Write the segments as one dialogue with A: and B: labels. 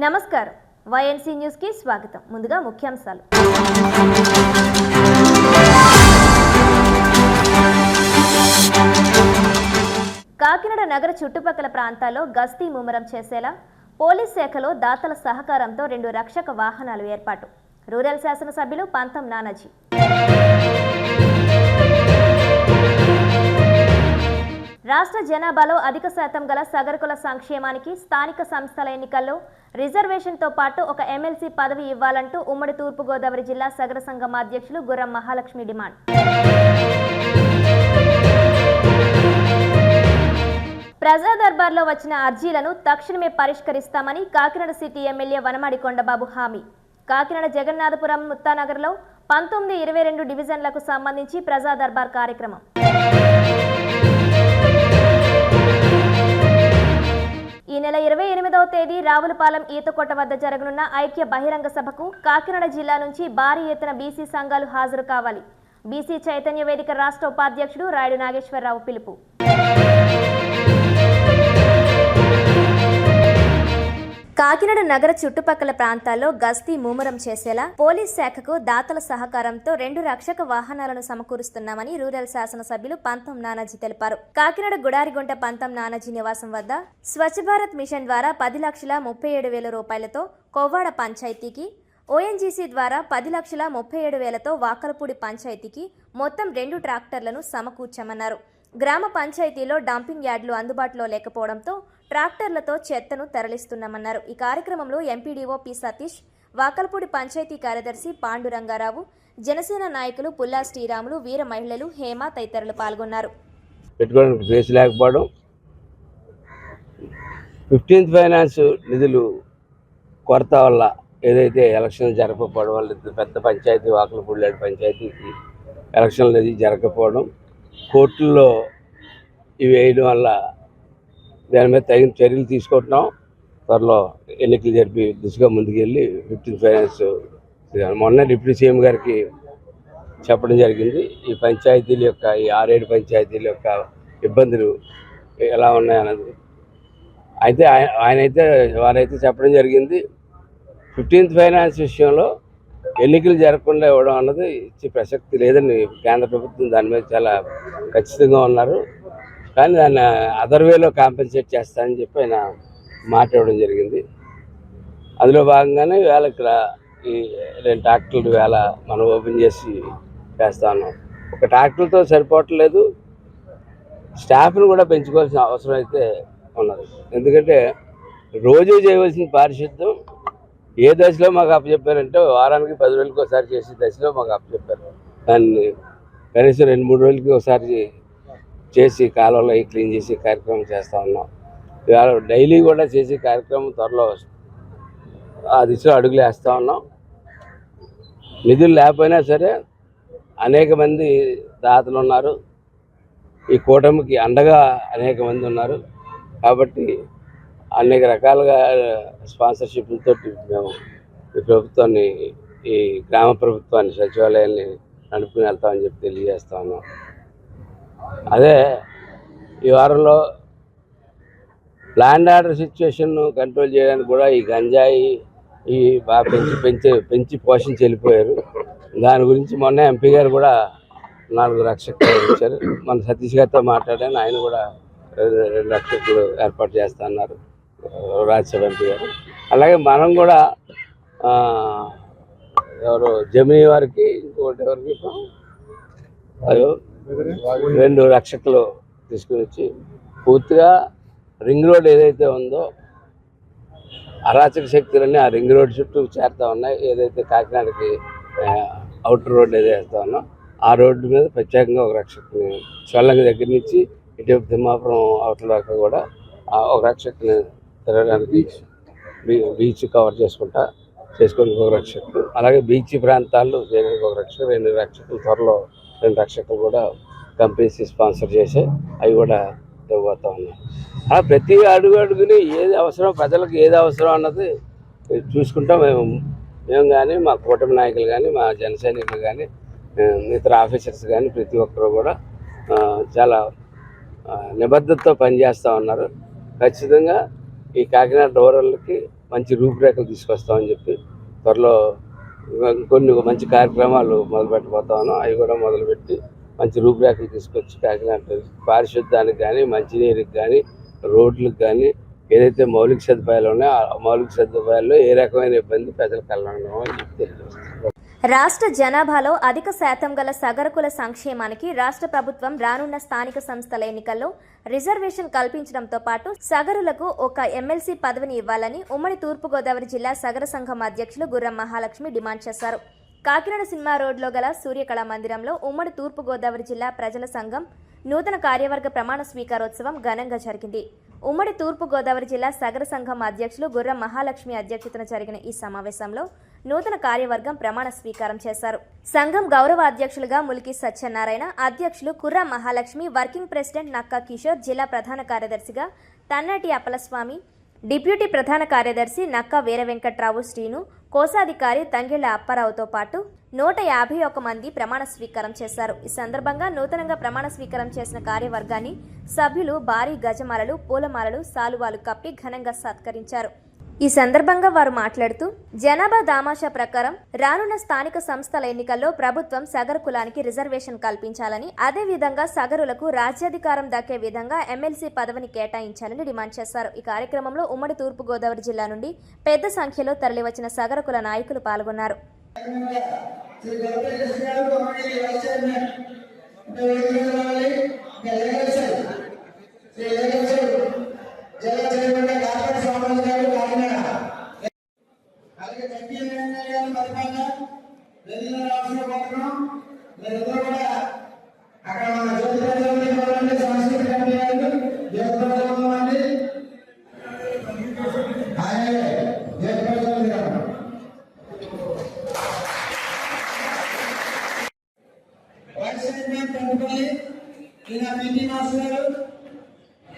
A: నమస్కారం YNC news కి స్వాగతం. ముందుగా ముఖ్యాంశాలు. కాకినాడ నగర చుట్టుపక్కల ప్రాంతాల్లో గస్తీ ముమ్మరం చేసేలా పోలీస్ శాఖలో దాతల సహకారంతో 2 రక్షక వాహనాలు ఏర్పాటు. రూరల్ శాసనసభ్యులు పంతం నానాజీ. రాష్ట్ర జనాభాలో అధిక శాతం గల సగరకుల సంక్షేమానికి స్థానిక సంస్థల ఎన్నికల్లో రిజర్వేషన్తో పాటు ఒక ఎమ్మెల్సీ పదవి ఇవ్వాలంటూ ఉమ్మడి తూర్పుగోదావరి జిల్లా సగర సంఘం అధ్యక్షులు గుర్రం మహాలక్ష్మి డిమాండ్. ప్రజా దర్బార్లో వచ్చిన అర్జీలను తక్షణమే పరిష్కరిస్తామని కాకినాడ సిటీ ఎమ్మెల్యే వనమాడి కొండబాబు హామీ. కాకినాడ జగన్నాథపురం ముత్తానగర్లో 19, 22 డివిజన్లకు సంబంధించి ప్రజా దర్బార్ కార్యక్రమం. ఈ నెల 28వ తేదీ రావులపాలెం ఈతకొట్ట వద్ద జరగనున్న ఐక్య బహిరంగ సభకు కాకినాడ జిల్లా నుంచి భారీ ఎత్తున బీసీ సంఘాలు హాజరు కావాలి. బీసీ చైతన్య వేదిక రాష్ట్ర ఉపాధ్యక్షుడు రాయుడు నాగేశ్వరరావు పిలుపు. కాకినాడ నగర చుట్టుపక్కల ప్రాంతాల్లో గస్తీ ముమ్మరం చేసేలా పోలీస్ శాఖకు దాతల సహకారంతో 2 రక్షక వాహనాలను సమకూరుస్తున్నామని రూరల్ శాసనసభ్యులు పంతం నానాజీ తెలిపారు. కాకినాడ గుడారిగుంట పంతం నానాజీ నివాసం వద్ద స్వచ్ఛ భారత్ మిషన్ ద్వారా 10,37,000 రూపాయలతో కొవ్వాడ పంచాయతీకి, ఓఎన్జీసీ ద్వారా 10,37,000తో వాకలపూడి పంచాయతీకి మొత్తం 2 ట్రాక్టర్లను సమకూర్చామన్నారు. గ్రామ పంచాయతీలో డంపింగ్ యార్డులు అందుబాటులో లేకపోవడంతో ట్రాక్టర్లతో చెత్తను తరలిస్తున్నామన్నారు. ఈ కార్యక్రమంలో ఎంపీడీఓ పి సతీష్, వాకలపూడి పంచాయతీ కార్యదర్శి పాండురంగారావు, జనసేన నాయకులు పుల్లా శ్రీరాములు, వీర మహిళలు, హేమ తదితరులు పాల్గొన్నారు.
B: 15th ఫైనాన్స్ నిధులు కొరత వల్ల ఏదైతే ఎలక్షన్ జరగకపోవడం వల్ల పెద్ద పంచాయతీ వాకలపూడి పంచాయతీకి ఎలక్షన్లు అనేది జరగకపోవడం, కోర్టుల్లో ఇవి వేయడం వల్ల దాని మీద తగిన చర్యలు తీసుకుంటున్నాం. త్వరలో ఎన్నికలు జరిపి దిశగా ముందుకెళ్ళి 15th ఫైనాన్స్ మొన్న డిప్యూటీ సీఎం గారికి చెప్పడం జరిగింది. ఈ పంచాయతీల యొక్క ఈ 6-7 పంచాయతీల యొక్క ఇబ్బందులు ఎలా ఉన్నాయన్నది అయితే వారైతే చెప్పడం జరిగింది. 15th ఫైనాన్స్ విషయంలో ఎన్నికలు జరగకుండా ఇవ్వడం అన్నది ఇచ్చే ప్రసక్తి లేదని కేంద్ర ప్రభుత్వం దాని మీద చాలా ఖచ్చితంగా ఉన్నారు. కానీ దాన్ని అదర్ వేలో కాంపెన్సేట్ చేస్తానని చెప్పి ఆయన మాట్లాడడం జరిగింది. అందులో భాగంగానే వేళ ఇక్కడ ఈ 2 ట్రాక్టర్లు వేళ మనం ఓపెన్ చేసి చేస్తా ఉన్నాం. ఒక ట్రాక్టర్తో సరిపోవట్లేదు, స్టాఫ్ను కూడా పెంచుకోవాల్సిన అవసరం అయితే ఉన్నది. ఎందుకంటే రోజు చేయవలసిన పారిశుద్ధ్యం ఏ దశలో మాకు అప్పచెప్పారంటే వారానికి 10 రోజులకి ఒకసారి చేసే దశలో మాకు అప్పచెప్పారు. దాన్ని కనీసం 2-3 రోజులకి ఒకసారి చేసి కాలువలో క్లీన్ చేసి కార్యక్రమం చేస్తూ ఉన్నాం. ఇవాళ డైలీ కూడా చేసే కార్యక్రమం త్వరలో ఆ దిశలో అడుగులు వేస్తూ ఉన్నాం. నిధులు లేకపోయినా సరే అనేక మంది దాతలు ఉన్నారు, ఈ కూటమికి అండగా అనేక మంది ఉన్నారు. కాబట్టి అనేక రకాలుగా స్పాన్సర్షిప్లతో మేము ఈ ప్రభుత్వాన్ని, ఈ గ్రామ ప్రభుత్వాన్ని, సచివాలయాన్ని నడుపుకుని వెళ్తామని చెప్పి తెలియజేస్తా ఉన్నాం. అదే ఈ వారంలో ల్యాండ్ ఆర్డర్ సిచ్యువేషన్ కంట్రోల్ చేయడానికి కూడా ఈ గంజాయి ఈ బాగా పెంచి పోషించి వెళ్ళిపోయారు. దాని గురించి మొన్న ఎంపీ గారు కూడా 4 రక్షకులు ఇచ్చారు. మన సతీష్ గారితో మాట్లాడాను, ఆయన కూడా 2 రక్షకులు ఏర్పాటు చేస్తా అన్నారు, రాజ్యసభ ఎంపీ గారు. అలాగే మనం కూడా ఎవరు జమినీ వారికి ఇంకోటి ఎవరికి 2 రక్షకులు తీసుకుని వచ్చి పూర్తిగా రింగ్ రోడ్ ఏదైతే ఉందో అరాచక శక్తులన్నీ ఆ రింగ్ రోడ్ చుట్టూ చేరుతూ ఉన్నాయి. ఏదైతే కాకినాడకి అవుటర్ రోడ్ ఏదైతే ఉందో ఆ రోడ్డు మీద ప్రత్యేకంగా ఒక రక్షకుని, చొల్లంగి దగ్గర నుంచి ఇటు తిమ్మాపురం అవతల దాకా కూడా ఒక రక్షకుని తిరగడానికి, బీచ్ కవర్ చేసుకోవడానికి ఒక రక్షకుడు, అలాగే బీచ్ ప్రాంతాల్లో చేయడానికి ఒక రక్షకుడు, 2 రక్షకులు, త్వరలో 2 రక్షకులు కూడా కంపెనీస్ స్పాన్సర్ చేసి అవి కూడా ఇవ్వబోతా ఉన్నాయి. అలా ప్రతి అడుగుని ఏది అవసరం, ప్రజలకు ఏది అవసరం అన్నది చూసుకుంటాం. మేము కానీ, మా కూటమి నాయకులు కానీ, మా జన సైనికులు కానీ, ఇతర ఆఫీసర్స్ కానీ ప్రతి ఒక్కరు కూడా చాలా నిబద్ధతతో పనిచేస్తూ ఉన్నారు. ఖచ్చితంగా ఈ కాకినాడ రూరల్కి మంచి రూపురేఖలు తీసుకొస్తామని చెప్పి త్వరలో కొన్ని మంచి కార్యక్రమాలు మొదలుపెట్టబోతాను. అవి కూడా మొదలుపెట్టి మంచి రూపురేఖలు తీసుకొచ్చి కాకినాడ పారిశుద్ధ్యానికి కానీ, మంచినీరుకి కానీ, రోడ్లకు కానీ ఏదైతే మౌలిక సదుపాయాలు ఉన్నాయో ఆ మౌలిక సదుపాయాల్లో ఏ రకమైన ఇబ్బంది ప్రజలకు కలగను అని చెప్పి తెలియజేస్తాను.
A: రాష్ట్ర జనాభాలో అధిక శాతం గల సగరకుల సంక్షేమానికి రాష్ట్ర ప్రభుత్వం రానున్న స్థానిక సంస్థల ఎన్నికల్లో రిజర్వేషన్ కల్పించడంతో పాటు సగరులకు ఒక ఎమ్మెల్సీ పదవిని ఇవ్వాలని ఉమ్మడి తూర్పుగోదావరి జిల్లా సగర సంఘం అధ్యక్షులు గుర్రం మహాలక్ష్మి డిమాండ్ చేశారు. కాకినాడ సినిమా రోడ్లో గల సూర్యకళా మందిరంలో ఉమ్మడి తూర్పుగోదావరి జిల్లా ప్రజల సంఘం నూతన కార్యవర్గ ప్రమాణ స్వీకారోత్సవం ఘనంగా జరిగింది. ఉమ్మడి తూర్పుగోదావరి జిల్లా సగర సంఘం అధ్యక్షులు గుర్రం మహాలక్ష్మి అధ్యక్షతన జరిగిన ఈ సమావేశంలో నూతన కార్యవర్గం ప్రమాణ స్వీకారం చేశారు. సంఘం గౌరవ అధ్యక్షులుగా ములికి సత్యనారాయణ, అధ్యక్షులు కుర్రా మహాలక్ష్మి, వర్కింగ్ ప్రెసిడెంట్ నక్కా కిషోర్, జిల్లా ప్రధాన కార్యదర్శిగా తన్నాటి అప్పలస్వామి, డిప్యూటీ ప్రధాన కార్యదర్శి నక్కా వీరవెంకట్రావు శ్రీను, కోశాధికారి తంగెళ్ల అప్పారావుతో పాటు 151 మంది ప్రమాణ స్వీకారం చేశారు. ఈ సందర్భంగా నూతనంగా ప్రమాణ స్వీకారం చేసిన కార్యవర్గాన్ని సభ్యులు భారీ గజమాలలు, పూలమాలలు, సాలువాలు కప్పి ఘనంగా సత్కరించారు. ఈ సందర్భంగా వారు మాట్లాడుతూ జనాభా దామాషా ప్రకారం రానున్న స్థానిక సంస్థల ఎన్నికల్లో ప్రభుత్వం సగరు కులానికి రిజర్వేషన్ కల్పించాలని, అదేవిధంగా సగరులకు రాజ్యాధికారం దక్కే విధంగా ఎమ్మెల్సీ పదవిని కేటాయించాలని డిమాండ్ చేశారు. ఈ కార్యక్రమంలో ఉమ్మడి తూర్పుగోదావరి జిల్లా నుండి పెద్ద సంఖ్యలో తరలివచ్చిన సగర కుల నాయకులు పాల్గొన్నారు.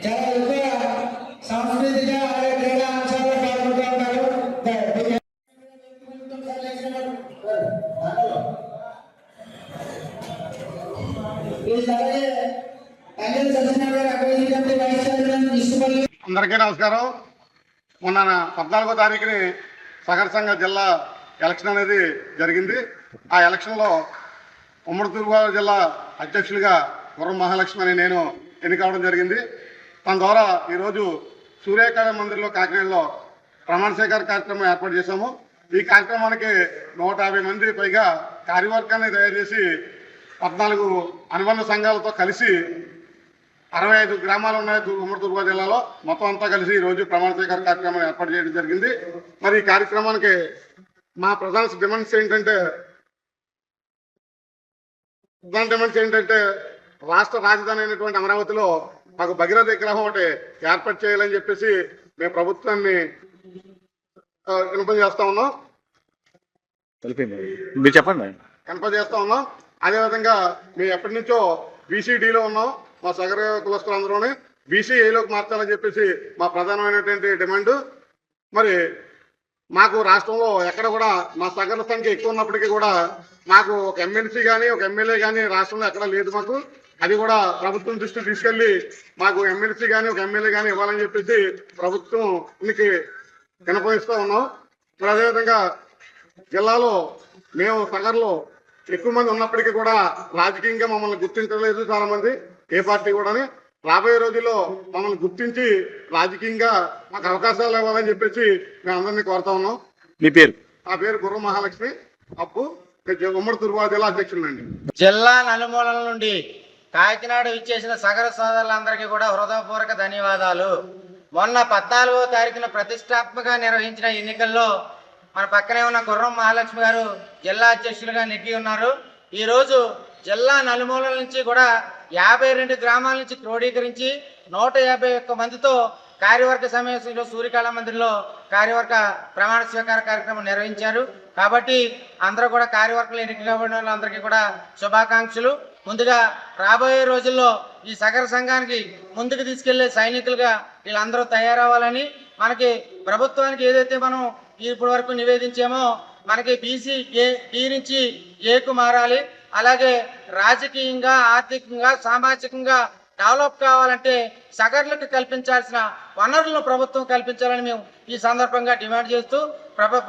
C: చాలా ఎక్కువ సాంస్కృతిక క్రీడా అంశాల్లో పాల్గొంటారు.
D: అందరికీ నమస్కారం. మొన్న 14వ తారీఖుని సగర సంఘ జిల్లా ఎలక్షన్ అనేది జరిగింది. ఆ ఎలక్షన్లో ఉమ్మడి తూర్పుగోదావరి జిల్లా అధ్యక్షులుగా గుర్రం మహాలక్ష్మి అని నేను ఎన్నికవడం జరిగింది. దాని ద్వారా ఈరోజు సూర్యకళ మందిర్లో కాకినాడలో ప్రమాణ స్వీకార కార్యక్రమం ఏర్పాటు చేశాము. ఈ కార్యక్రమానికి 150 మంది పైగా కార్యవర్గాన్ని తయారు చేసి 14 అనుబంధ సంఘాలతో కలిసి 65 గ్రామాలు ఉన్నాయి ఉమ్మడి తూర్పుగోదావరి జిల్లాలో. మొత్తం అంతా కలిసి ఈరోజు ప్రమాణ స్వీకార కార్యక్రమం ఏర్పాటు చేయడం జరిగింది. మరి ఈ కార్యక్రమానికి మా ప్రధాన డిమాండ్స్ ఏంటంటే రాష్ట్ర రాజధాని అయినటువంటి అమరావతిలో మాకు భగీరథ విగ్రహం ఒకటి ఏర్పాటు చేయాలని చెప్పేసి మేము ప్రభుత్వాన్ని వినపం చేస్తా ఉన్నాం.
E: మీరు చెప్పండి.
D: వినపం చేస్తా ఉన్నాం. అదేవిధంగా మేము ఎప్పటి నుంచో బీసీడీలో ఉన్నాం. మా సగర కులస్తులందరూనే బీసీఏలోకి మార్చాలని చెప్పేసి మా ప్రధానమైనటువంటి డిమాండ్. మరి మాకు రాష్ట్రంలో ఎక్కడ కూడా మా సగర సంఖ్య ఎక్కువ ఉన్నప్పటికీ కూడా మాకు ఒక ఎమ్మెల్సీ కానీ ఒక ఎమ్మెల్యే కానీ రాష్ట్రంలో ఎక్కడ లేదు. మాకు అది కూడా ప్రభుత్వం దృష్టికి తీసుకెళ్లి మాకు ఎమ్మెల్సీ కానీ ఒక ఎమ్మెల్యే కానీ ఇవ్వాలని చెప్పేసి ప్రభుత్వానికి వినపయిస్తూ ఉన్నాం. మరి అదేవిధంగా జిల్లాలో మేము సగర్లో ఎక్కువ మంది ఉన్నప్పటికీ కూడా రాజకీయంగా మమ్మల్ని గుర్తించలేదు చాలా మంది, ఏ పార్టీ కూడా. రాబోయే రోజుల్లో మమ్మల్ని గుర్తించి రాజకీయంగా మాకు అవకాశాలు ఇవ్వాలని చెప్పేసి మేము అందరినీ కోరుతా ఉన్నాం.
E: మీ పేరు?
D: నా పేరు గుర్రం మహాలక్ష్మి, అప్పు, ఉమ్మడి తూర్పుగోదావరి జిల్లా అధ్యక్షులండి.
F: జిల్లా నలుమూలల నుండి కాకినాడ ఇచ్చేసిన సగర సోదరులందరికీ కూడా హృదయపూర్వక ధన్యవాదాలు. మొన్న 14వ తారీఖున ప్రతిష్టాత్మకంగా నిర్వహించిన ఎన్నికల్లో మన పక్కనే ఉన్న గుర్రం మహాలక్ష్మి గారు జిల్లా అధ్యక్షులుగా నెగ్గి ఉన్నారు. ఈరోజు జిల్లా నలుమూలల నుంచి కూడా 52 గ్రామాల నుంచి క్రోడీకరించి 151 మందితో కార్యవర్గ సమావేశంలో సూర్యకళా మందిరంలో కార్యవర్గ ప్రమాణ స్వీకార కార్యక్రమం నిర్వహించారు. కాబట్టి అందరూ కూడా కార్యవర్గంలో ఎన్నిక కాబడిన వాళ్ళందరికీ కూడా శుభాకాంక్షలు. ముందుగా రాబోయే రోజుల్లో ఈ సగర సంఘానికి ముందుకు తీసుకెళ్లే సైనికులుగా వీళ్ళందరూ తయారవ్వాలని, మనకి ప్రభుత్వానికి ఏదైతే మనం ఇప్పటి వరకు నివేదించామో మనకి బీసీ డి నుంచి ఏకు మారాలి. అలాగే రాజకీయంగా, ఆర్థికంగా, సామాజికంగా డెవలప్ కావాలంటే సగర్లకు కల్పించాల్సిన వనరులను ప్రభుత్వం కల్పించాలని మేము ఈ సందర్భంగా డిమాండ్ చేస్తూ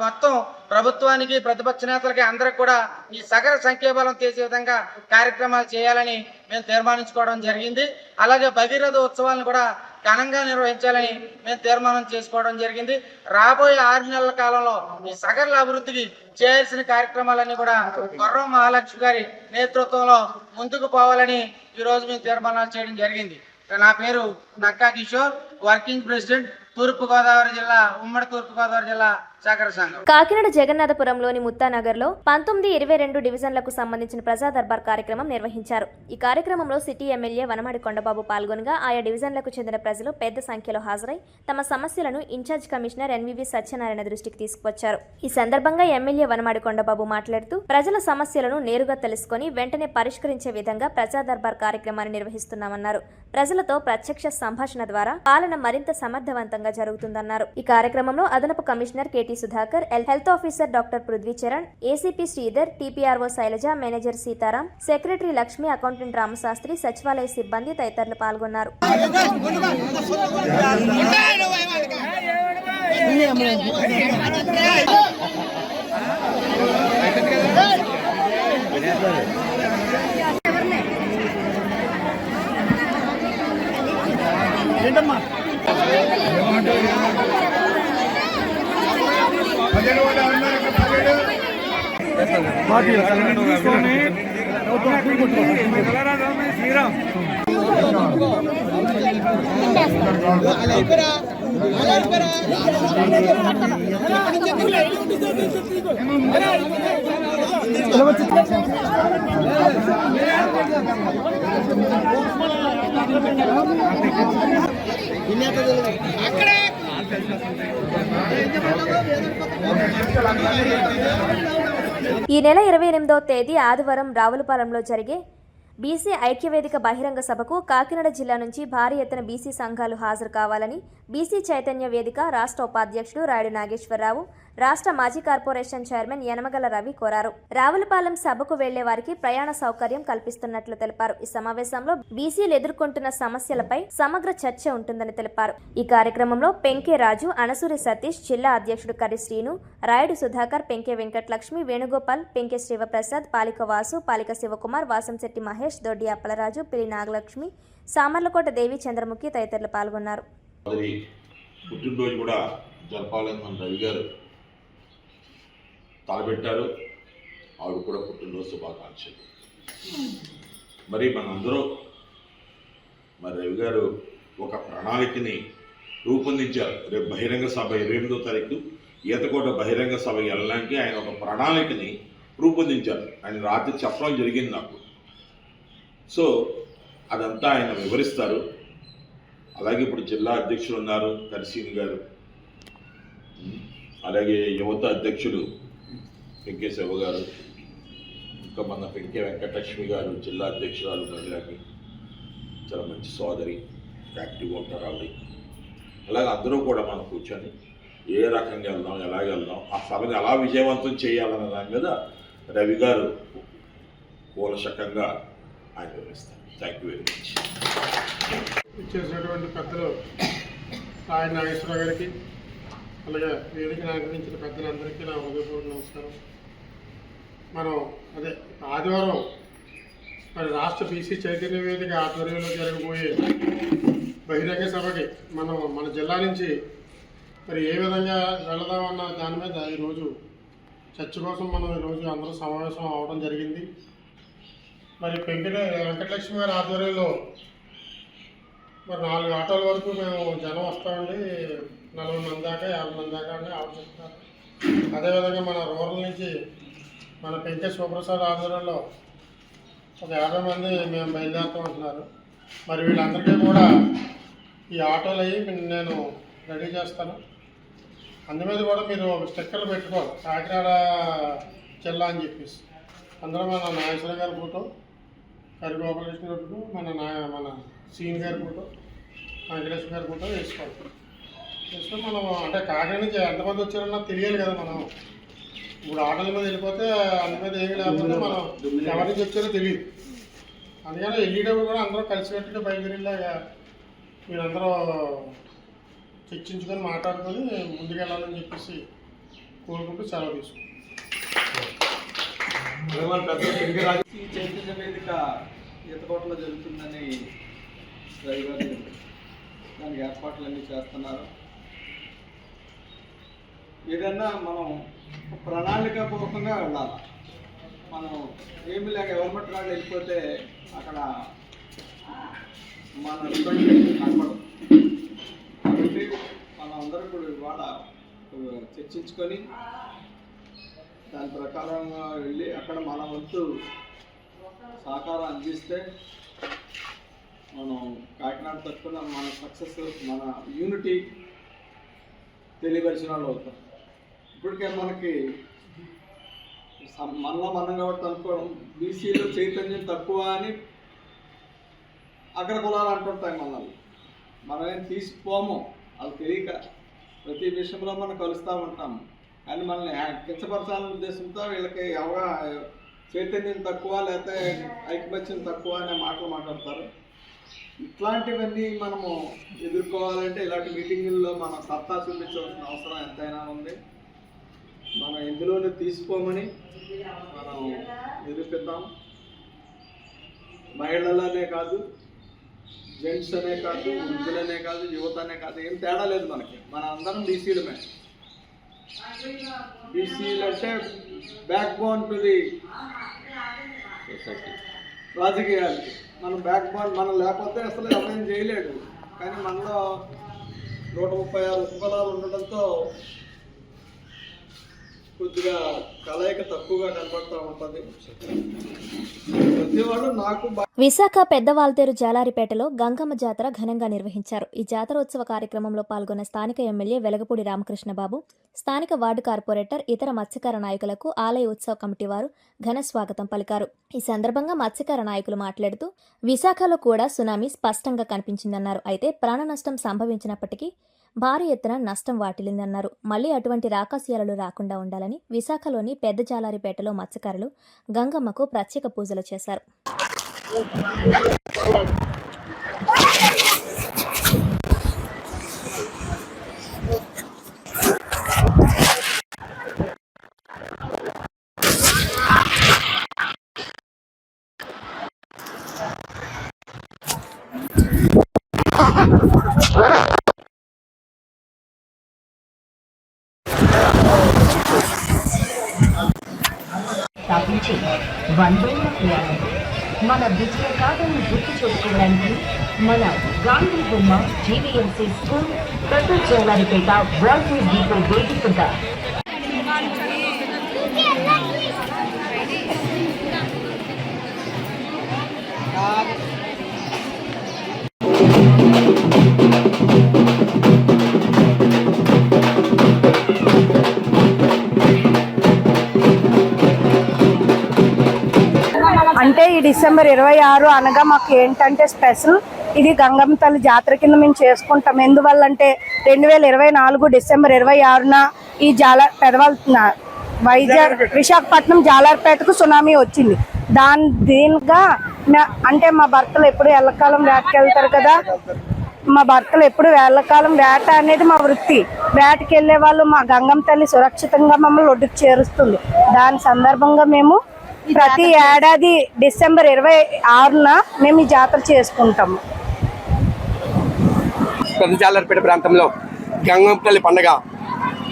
F: మొత్తం ప్రభుత్వానికి ప్రతిపక్ష నేతలకి అందరికి కూడా ఈ సగర సంఖ్యాబలం చేసే విధంగా కార్యక్రమాలు చేయాలని మేము తీర్మానించుకోవడం జరిగింది. అలాగే భగీరథ ఉత్సవాలను కూడా ఘనంగా నిర్వహించాలని మేము తీర్మానం చేసుకోవడం జరిగింది. రాబోయే 6 నెలల కాలంలో ఈ సగర్ల అభివృద్ధికి చేయాల్సిన కార్యక్రమాలన్నీ కూడా కొర్రం మహాలక్ష్మి గారి నేతృత్వంలో ముందుకు పోవాలని ఈరోజు మేము తీర్మానాలు చేయడం జరిగింది. నా పేరు నక్కా కిషోర్, వర్కింగ్ ప్రెసిడెంట్, తూర్పుగోదావరి జిల్లా, ఉమ్మడి తూర్పుగోదావరి జిల్లా సహకార సంఘం.
A: కాకినాడ జగన్నాథపురంలోని ముత్తానగర్లో 19-22 డివిజన్లకు సంబంధించిన ప్రజా దర్బార్ కార్యక్రమం నిర్వహించారు. ఈ కార్యక్రమంలో సిటీ ఎమ్మెల్యే వనమాడి కొండబాబు పాల్గొనగా ఆయా డివిజన్లకు చెందిన ప్రజలు పెద్ద సంఖ్యలో హాజరై తమ సమస్యలను ఇన్ఛార్జ్ కమిషనర్ ఎన్వివి సత్యనారాయణ దృష్టికి తీసుకువచ్చారు. ఈ సందర్భంగా ఎమ్మెల్యే వనమాడి కొండబాబు మాట్లాడుతూ ప్రజల సమస్యలను నేరుగా తెలుసుకుని వెంటనే పరిష్కరించే విధంగా ప్రజా దర్బార్ కార్యక్రమాన్ని నిర్వహిస్తున్నామన్నారు. ప్రజలతో ప్రత్యక్ష సంభాషణ ద్వారా పాలన మరింత సమర్థవంతంగా జరుగుతుందన్నారు. ఈ కార్యక్రమంలో అదనపు commissioner KT Sudhakar, health officer doctor Prithvi Charan, ACP Sridhar, TPRO Sailaja, manager Sitaram, secretary Lakshmi, accountant Ramasastri, సచివాలయ సిబ్బంది తదితరులు పాల్గొన్నారు. ఈ నెల 28వ తేదీ ఆదివారం రావులపాలెంలో జరిగే బీసీ ఐక్యవేదిక బహిరంగ సభకు కాకినాడ జిల్లా నుంచి భారీ ఎత్తున బీసీ సంఘాలు హాజరు కావాలని బీసీ చైతన్య వేదిక రాష్ట్ర ఉపాధ్యక్షుడు రాయుడు నాగేశ్వరరావు, రాష్ట్ర మాజీ కార్పొరేషన్ చైర్మన్ యనమగల రవి కోరారు. రావులపాలెం సభకు వెళ్లే వారికి ప్రయాణ సౌకర్యం కల్పిస్తున్నట్లు తెలిపారు. ఈ సమావేశంలో బీసీలు ఎదుర్కొంటున్న సమస్యలపై సమగ్ర చర్చ ఉంటుందని తెలిపారు. ఈ కార్యక్రమంలో పెంకే రాజు, అనసూరి సతీష్, జిల్లా అధ్యక్షుడు కర్రి శ్రీను, రాయుడు సుధాకర్, పెంకే వెంకటలక్ష్మి, వేణుగోపాల్, పెంకే శివప్రసాద్, పాలిక వాసు, పాలిక శివకుమార్, వాసంశెట్టి మహేష్, దొడ్డి అప్పలరాజు, పిలి నాగలక్ష్మి, సామర్లకోట దేవి, చంద్రముఖి తదితరులు పాల్గొన్నారు.
E: పుట్టినరోజు కూడా జరపాలని మన రవి గారు తలపెట్టారు. ఆవిడ కూడా పుట్టినరోజు శుభాకాంక్షలు. మరి మనందరూ రవి గారు ఒక ప్రణాళికని రూపొందించారు. రేపు బహిరంగ సభ 28వ తారీఖు ఈతకోట బహిరంగ సభకి వెళ్ళడానికి ఆయన ఒక ప్రణాళికని రూపొందించారు. ఆయన రాత్రి చెప్పడం జరిగింది నాకు. సో అదంతా ఆయన వివరిస్తారు. అలాగే ఇప్పుడు జిల్లా అధ్యక్షులు ఉన్నారు కర్సీని గారు, అలాగే యువత అధ్యక్షుడు పెంకే శివ గారు, ఇంకా మన పెంకే వెంకటలక్ష్మి గారు జిల్లా అధ్యక్షురాలు మహిళకి చాలా మంచి సోదరి, యాక్టివ్గా ఉంటారు ఆవిడ. అలాగే అందరూ కూడా మనం కూర్చొని ఏ రకంగా వెళ్దాం, ఎలాగ వెళ్దాం, ఆ సభని ఎలా విజయవంతం చేయాలన్న దాని మీద రవి గారు కూలశకంగా ఆయన వివరిస్తారు. Thank you very much.
G: ఇచ్చేసినటువంటి పెద్దలు రాయుడు నాగేశ్వరరావు గారికి, అలాగే వేదికను అలంకరించిన పెద్దలందరికీ నా హృదయపూర్వక నమస్కారం. మనం ఆదివారం రాష్ట్ర బీసీ చైతన్య వేదిక ఆధ్వర్యంలో జరగబోయే బహిరంగ సభకి మన జిల్లా నుంచి ఏ విధంగా వెళదామన్న దాని మీద ఈరోజు చర్చ కోసం మనం ఈరోజు అందరూ సమావేశం అవడం జరిగింది. పెంకే వెంకటలక్ష్మి గారి ఆధ్వర్యంలో 4 ఆటోల వరకు మేము జనం వస్తామండి. 40 మంది దాకా 50 మంది దాకా అండి ఆలోచిస్తున్నారు. అదేవిధంగా మన రూరల్ నుంచి మన పెంకే శివప్రసాద్ ఆధ్వర్యంలో ఒక 50 మంది మేము బయలుదేరుతాం అంటున్నారు. వీళ్ళందరికీ కూడా ఈ ఆటోలు అయ్యి నేను రెడీ చేస్తాను. అందుమీద కూడా మీరు స్టిక్కర్లు పెట్టుకోవాలి, కాకినాడ జిల్లా అని చెప్పేసి. అందులో మన నాగేశ్వర గారి ఫోటో, కరి గోపాలకృష్ణ గారి ఫోటో, మన సీన్ గారి ఫోటో, వెంకటేశ్వర గారి ఫోటో వేసుకోవాలి. వేసుకొని మనం కాకినాడ నుంచి ఎంతమంది వచ్చారన్నా తెలియాలి కదా. మనం ఇప్పుడు ఆటోల మీద వెళ్ళిపోతే అందు మీద ఏమి లేకపోతే మనం ఎవరి నుంచి వచ్చారో తెలియదు. అందుకని వెళ్ళేటప్పుడు కూడా అందరూ కలిసికట్టుగా బయలుదేరేలాగా మీరందరూ చర్చించుకొని మాట్లాడుకొని ముందుకెళ్ళాలని చెప్పేసి కోరుకుంటూ సెలవు తీసుకుంటాం.
H: ఈ చైతన్య వేదిక ఈతకోటలో జరుగుతుందని డ్రైవర్ దానికి ఏర్పాట్లన్నీ చేస్తున్నారు. ఏదన్నా మనం ప్రణాళికాపూర్వకంగా వెళ్ళాలి. మనం ఏమి లేక గవర్నమెంట్ వాళ్ళు వెళ్ళిపోతే అక్కడ మన రిజల్ట్ కనపడదు. కాబట్టి మనం అందరూ కూడా ఇవాళ చర్చించుకొని దాని ప్రకారంగా వెళ్ళి అక్కడ మన వంతు సహకారం అందిస్తే మనం కాకినాడ తరఫున మన సక్సెస్, మన యూనిటీ తెలియపరిచిన వాళ్ళు అవుతాం. ఇప్పటికే మనకి మనలో మనం కాబట్టి అనుకోవడం బీసీలో చైతన్యం తక్కువ అని అగ్ర కులాలు అంటుంటాయి. మనమేం తీసిపోము, అది తెలియక ప్రతి విషయంలో మనం కలుస్తూ ఉంటాము. కానీ మనల్ని కించపరచాలనే ఉద్దేశంతో వీళ్ళకి చైతన్యం తక్కువ లేకపోతే ఐకమత్యం తక్కువ అనే మాటలు మాట్లాడతారు. ఇట్లాంటివన్నీ మనము ఎదుర్కోవాలంటే ఇలాంటి మీటింగుల్లో మనం సత్తా చూపించవలసిన అవసరం ఎంతైనా ఉంది. మనం ఎందులోనే తీసుకోమని మనం నిరూపిద్దాం. మహిళలనే కాదు, జెంట్స్ అనే కాదు, వృద్ధులనే కాదు, యువత అనే కాదు, ఏం తేడా లేదు మనకి. మన అందరం బీసీలమే. బీసీలు అంటే బ్యాక్ బోన్ టు ది రాజకీయాలకి. మనం బ్యాక్ బోన్, మనం లేకపోతే అసలు ఎవరేం చేయలేడు. కానీ మనలో 136 ఉపకులాలు ఉండడంతో కొద్దిగా కలయిక తక్కువగా కనపడుతూ ఉంటుంది. ప్రతి వాళ్ళు నాకు
A: విశాఖ పెద్ద వాల్తేరు జాలారిపేటలో గంగమ్మ జాతర ఘనంగా నిర్వహించారు. ఈ జాతరోత్సవ కార్యక్రమంలో పాల్గొన్న స్థానిక ఎమ్మెల్యే వెలగపూడి రామకృష్ణబాబు, స్థానిక వార్డు కార్పొరేటర్, ఇతర మత్స్యకార నాయకులకు ఆలయ ఉత్సవ కమిటీ వారు ఘన స్వాగతం పలికారు. ఈ సందర్భంగా మత్స్యకార నాయకులు మాట్లాడుతూ విశాఖలో కూడా సునామీ స్పష్టంగా కనిపించిందన్నారు. అయితే ప్రాణ నష్టం సంభవించినప్పటికీ భారీ ఎత్తున నష్టం వాటిల్లిందన్నారు. మళ్లీ అటువంటి రాకాశయాలు రాకుండా ఉండాలని విశాఖలోని పెద్ద జాలారిపేటలో మత్స్యకారులు గంగమ్మకు ప్రత్యేక పూజలు చేశారు.
I: స్థాపించి 100 ఏళ్ల ప్రయాణం. మన విజయ గాథను గుర్తు చేసుకోవడానికి మన గాంధీ బొమ్మ జీవీఎంసీ స్కూల్ పెద్ద జాలారిపేట వాల్తేరు డిపో వేదికగా
J: అంటే ఈ డిసెంబర్ 26 అనగా మాకు ఏంటంటే స్పెషల్, ఇది గంగమ్మ తల్లి జాతర కింద మేము చేసుకుంటాం. ఎందువల్లంటే 2024 డిసెంబర్ 26న ఈ విశాఖపట్నం జాలార్పేటకు సునామీ వచ్చింది. దీనిగా అంటే మా భర్తలు ఎప్పుడు ఎల్లకాలం వేటకి వెళ్తారు కదా, మా భర్తలు ఎప్పుడు వేళ్ళకాలం వేట అనేది మా వృత్తి. వేటకి వెళ్ళే వాళ్ళు మా గంగమ్మ తల్లి సురక్షితంగా మమ్మల్ని ఒడ్డుకు చేరుస్తుంది. దాని సందర్భంగా మేము ప్రతి ఏడాది డిసెంబర్ 26న మేము ఈ జాతర చేసుకుంటాము.
B: పెద్ద జాలారిపేట ప్రాంతంలో గంగమ్మ తల్లి పండుగ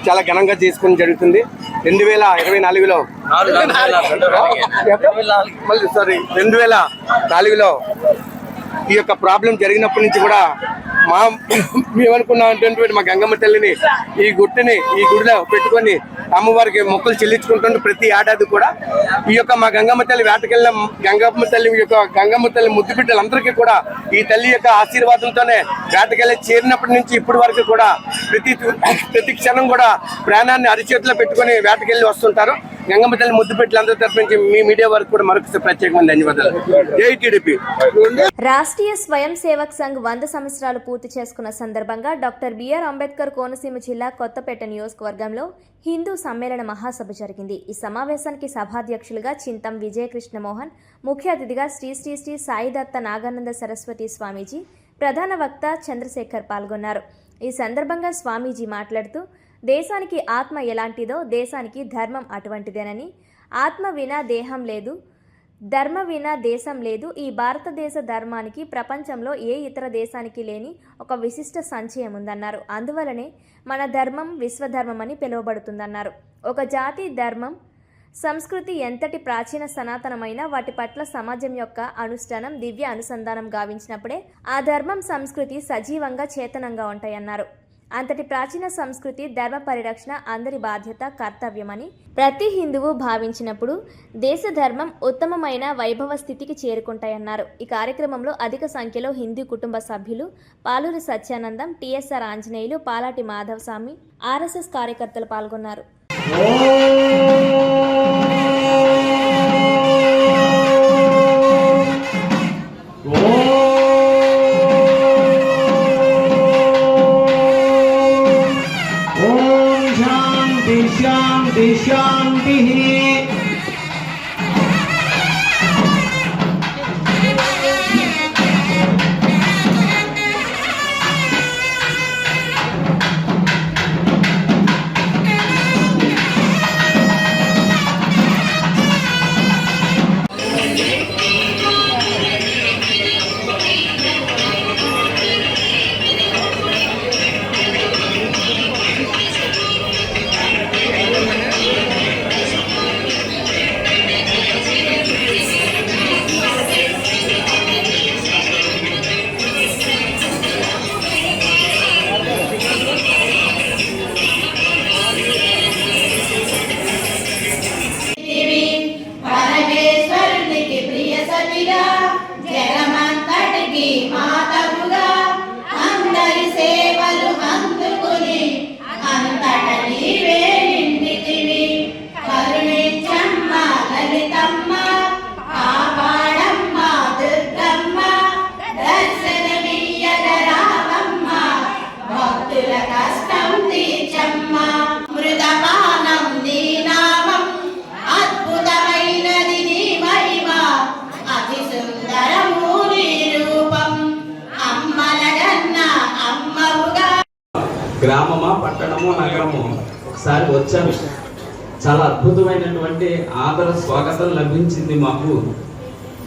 B: చాలా ఘనంగా చేసుకుని జరుగుతుంది. 2024లో 2004లో ఈ యొక్క ప్రాబ్లం జరిగినప్పటి నుంచి కూడా మేమనుకున్నాం మా గంగమ్మ తల్లిని ఈ గుడిలో పెట్టుకొని అమ్మవారికి మొక్కులు చెల్లించుకుంటుంటే ప్రతి ఏడాది కూడా ఈ యొక్క మా గంగమ్మ తల్లి వేటకెళ్ళిన గంగమ్మ తల్లి ముద్దు బిడ్డలందరికీ కూడా ఈ తల్లి యొక్క ఆశీర్వాదంతోనే వేటకెళ్ళి చేరినప్పటి నుంచి ఇప్పటి వరకు కూడా ప్రతి క్షణం కూడా ప్రాణాన్ని అరిచేతిలో పెట్టుకొని వేటకెళ్ళి వస్తుంటారు. గంగమ్మ తల్లి ముద్దు పెట్టి అందరి తరపు నుంచి మీ మీడియా వరకు కూడా మరొకసారి ప్రత్యేకమైన ధన్యవాదాలు. జై టీడీపీ.
A: రాష్ట్రీయ స్వయం సేవక్ సంఘ్ 100 సంవత్సరాలు పూర్తి చేసుకున్న సందర్భంగా డాక్టర్ బిఆర్ అంబేద్కర్ కోనసీమ జిల్లా కొత్తపేట నియోజకవర్గంలో హిందూ సమ్మేళన మహాసభ జరిగింది. ఈ సమావేశానికి సభాధ్యక్షులుగా చింతం విజయకృష్ణ మోహన్, ముఖ్య అతిథిగా శ్రీ శ్రీ శ్రీ సాయిదత్త నాగానంద సరస్వతి స్వామీజీ, ప్రధాన వక్త చంద్రశేఖర్ పాల్గొన్నారు. ఈ సందర్భంగా స్వామీజీ మాట్లాడుతూ, దేశానికి ఆత్మ ఎలాంటిదో దేశానికి ధర్మం అటువంటిదేనని, ఆత్మ వినా దేహం లేదు, ధర్మ వినా దేశం లేదు. ఈ భారతదేశ ధర్మానికి ప్రపంచంలో ఏ ఇతర దేశానికి లేని ఒక విశిష్ట సంచయం ఉందన్నారు. అందువలనే మన ధర్మం విశ్వధర్మం అని పిలువబడుతుందన్నారు. ఒక జాతి ధర్మం సంస్కృతి ఎంతటి ప్రాచీన సనాతనమైన వాటి పట్ల సమాజం యొక్క అనుష్ఠానం దివ్య అనుసంధానం గావించినప్పుడే ఆ ధర్మం సంస్కృతి సజీవంగా చేతనంగా ఉంటాయన్నారు. అంతటి ప్రాచీన సంస్కృతి ధర్మ పరిరక్షణ అందరి బాధ్యత, కర్తవ్యమని ప్రతి హిందువు భావించినప్పుడు దేశ ధర్మం ఉత్తమమైన వైభవ స్థితికి చేరుకుంటాయన్నారు. ఈ కార్యక్రమంలో అధిక సంఖ్యలో హిందూ కుటుంబ సభ్యులు, పాలూరి సత్యానందం, టిఎస్ఆర్ ఆంజనేయులు, పాలాటి మాధవ్ స్వామి, ఆర్ఎస్ఎస్ కార్యకర్తలు పాల్గొన్నారు.
C: శాంతి శాంతి.
K: గ్రామమా, పట్టణమో, నగరమో ఒకసారి వచ్చాను. చాలా అద్భుతమైనటువంటి ఆదర స్వాగతం లభించింది మాకు.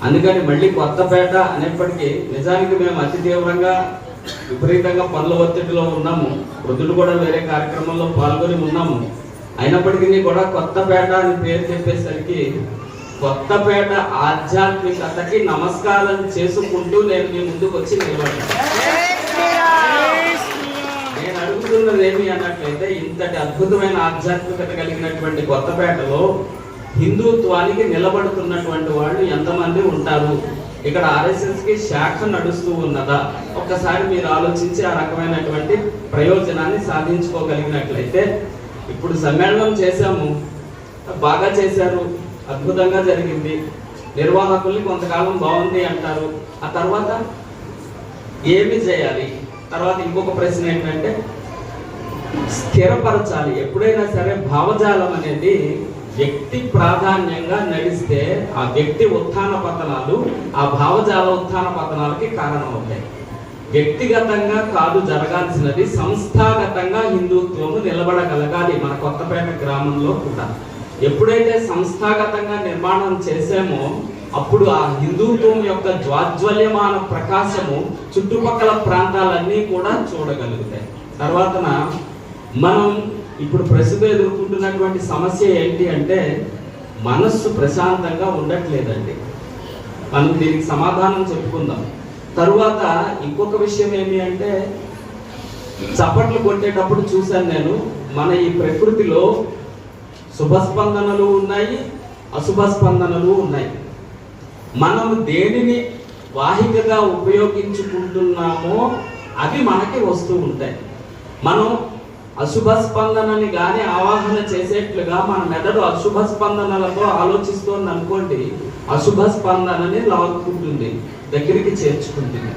K: అందుకని మళ్ళీ కొత్తపేట అనేప్పటికీ నిజానికి మేము అతి తీవ్రంగా విపరీతంగా పనుల ఒత్తిడిలో ఉన్నాము. వృద్ధులు కూడా వేరే కార్యక్రమంలో పాల్గొని ఉన్నాము. అయినప్పటికీ కూడా కొత్తపేట అని పేరు చెప్పేసరికి కొత్తపేట ఆధ్యాత్మికతకి నమస్కారం చేసుకుంటూ నేను మీ ముందుకు వచ్చి నిలబడ్డాను. నేను అడుగుతున్నది ఏమి అన్నట్లయితే, ఇంతటి అద్భుతమైన ఆధ్యాత్మికత కలిగినటువంటి కొత్తపేటలో హిందుత్వానికి నిలబడుతున్నటువంటి వాళ్ళు ఎంతమంది ఉంటారు? ఇక్కడ ఆర్ఎస్ఎస్ కి శాఖ నడుస్తూ ఉన్నదా? ఒక్కసారి మీరు ఆలోచించి ఆ రకమైనటువంటి ప్రయోజనాన్ని సాధించుకోగలిగినట్లయితే, ఇప్పుడు సమ్మేళనం చేశాము, బాగా చేశారు, అద్భుతంగా జరిగింది, నిర్వాహకుల్ని కొంతకాలం బాగుంది అంటారు. ఆ తర్వాత ఏమి చేయాలి? తర్వాత ఇంకొక ప్రశ్న ఏంటంటే, స్థిరపరచాలి. ఎప్పుడైనా సరే భావజాలం అనేది వ్యక్తి ప్రాధాన్యంగా నడిస్తే ఆ వ్యక్తి ఉత్థాన పతనాలు ఆ భావజాల ఉత్థాన పతనాలకి కారణమవుతాయి. వ్యక్తిగతంగా కాదు జరగాల్సినది, సంస్థాగతంగా హిందుత్వము నిలబడగలగాలి. మన కొత్తపేట గ్రామంలో కూడా ఎప్పుడైతే సంస్థాగతంగా నిర్మాణం చేసామో అప్పుడు ఆ హిందుత్వం యొక్క జ్వాజ్వల్యమాన ప్రకాశము చుట్టుపక్కల ప్రాంతాలన్నీ కూడా చూడగలుగుతాయి. తర్వాతన మనం ఇప్పుడు ప్రస్తుతం ఎదుర్కొంటున్నటువంటి సమస్య ఏంటి అంటే, మనస్సు ప్రశాంతంగా ఉండట్లేదండి. మనం దీనికి సమాధానం చెప్పుకుందాం. తరువాత ఇంకొక విషయం ఏమి అంటే, చప్పట్లు కొట్టేటప్పుడు చూశాను నేను, మన ఈ ప్రకృతిలో శుభస్పందనలు ఉన్నాయి, అశుభ స్పందనలు ఉన్నాయి. మనం దేనిని వాహికగా ఉపయోగించుకుంటున్నామో అవి మనకి వస్తూ ఉంటాయి. మనం అశుభ స్పందనని గాని ఆవాహన చేసేట్లుగా మన మెదడు అశుభ స్పందనలతో ఆలోచిస్తోంది అనుకోండి, అశుభ స్పందనని లాక్కుంటుంది, దగ్గరికి చేర్చుకుంటుంది.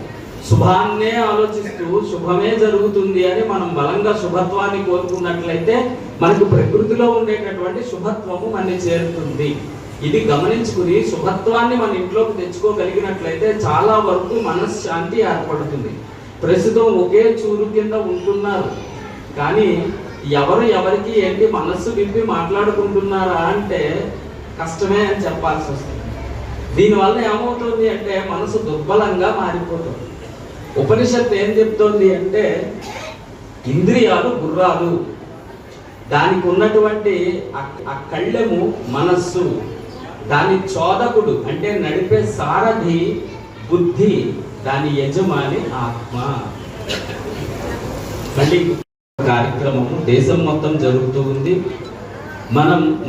K: శుభాన్నే ఆలోచిస్తూ శుభమే జరుగుతుంది అని మనం బలంగా శుభత్వాన్ని కోరుకున్నట్లయితే మనకు ప్రకృతిలో ఉండేటటువంటి శుభత్వము మనని చేరుతుంది. ఇది గమనించుకుని శుభత్వాన్ని మన ఇంట్లోకి తెచ్చుకోగలిగినట్లయితే చాలా వరకు మనశ్శాంతి ఏర్పడుతుంది. ప్రస్తుతం ఒకే చూరు కింద ఉంటున్నారు, కానీ ఎవరు ఎవరికి ఏంటి మనస్సు విప్పి మాట్లాడుకుంటున్నారా అంటే కష్టమే అని చెప్పాల్సి వస్తుంది. దీనివల్ల ఏమవుతుంది అంటే మనసు దుర్బలంగా మారిపోతుంది. ఉపనిషత్తు ఏం చెప్తోంది అంటే ఇంద్రియాలు గుర్రాలు, దానికి ఉన్నటువంటి ఆ కళ్ళెము మనస్సు, దాని చోదకుడు అంటే నడిపే సారథి బుద్ధి, దాని యజమాని ఆత్మ. మళ్ళీ కార్యక్రమము దేశం మొత్తం జరుగుతూ ఉంది.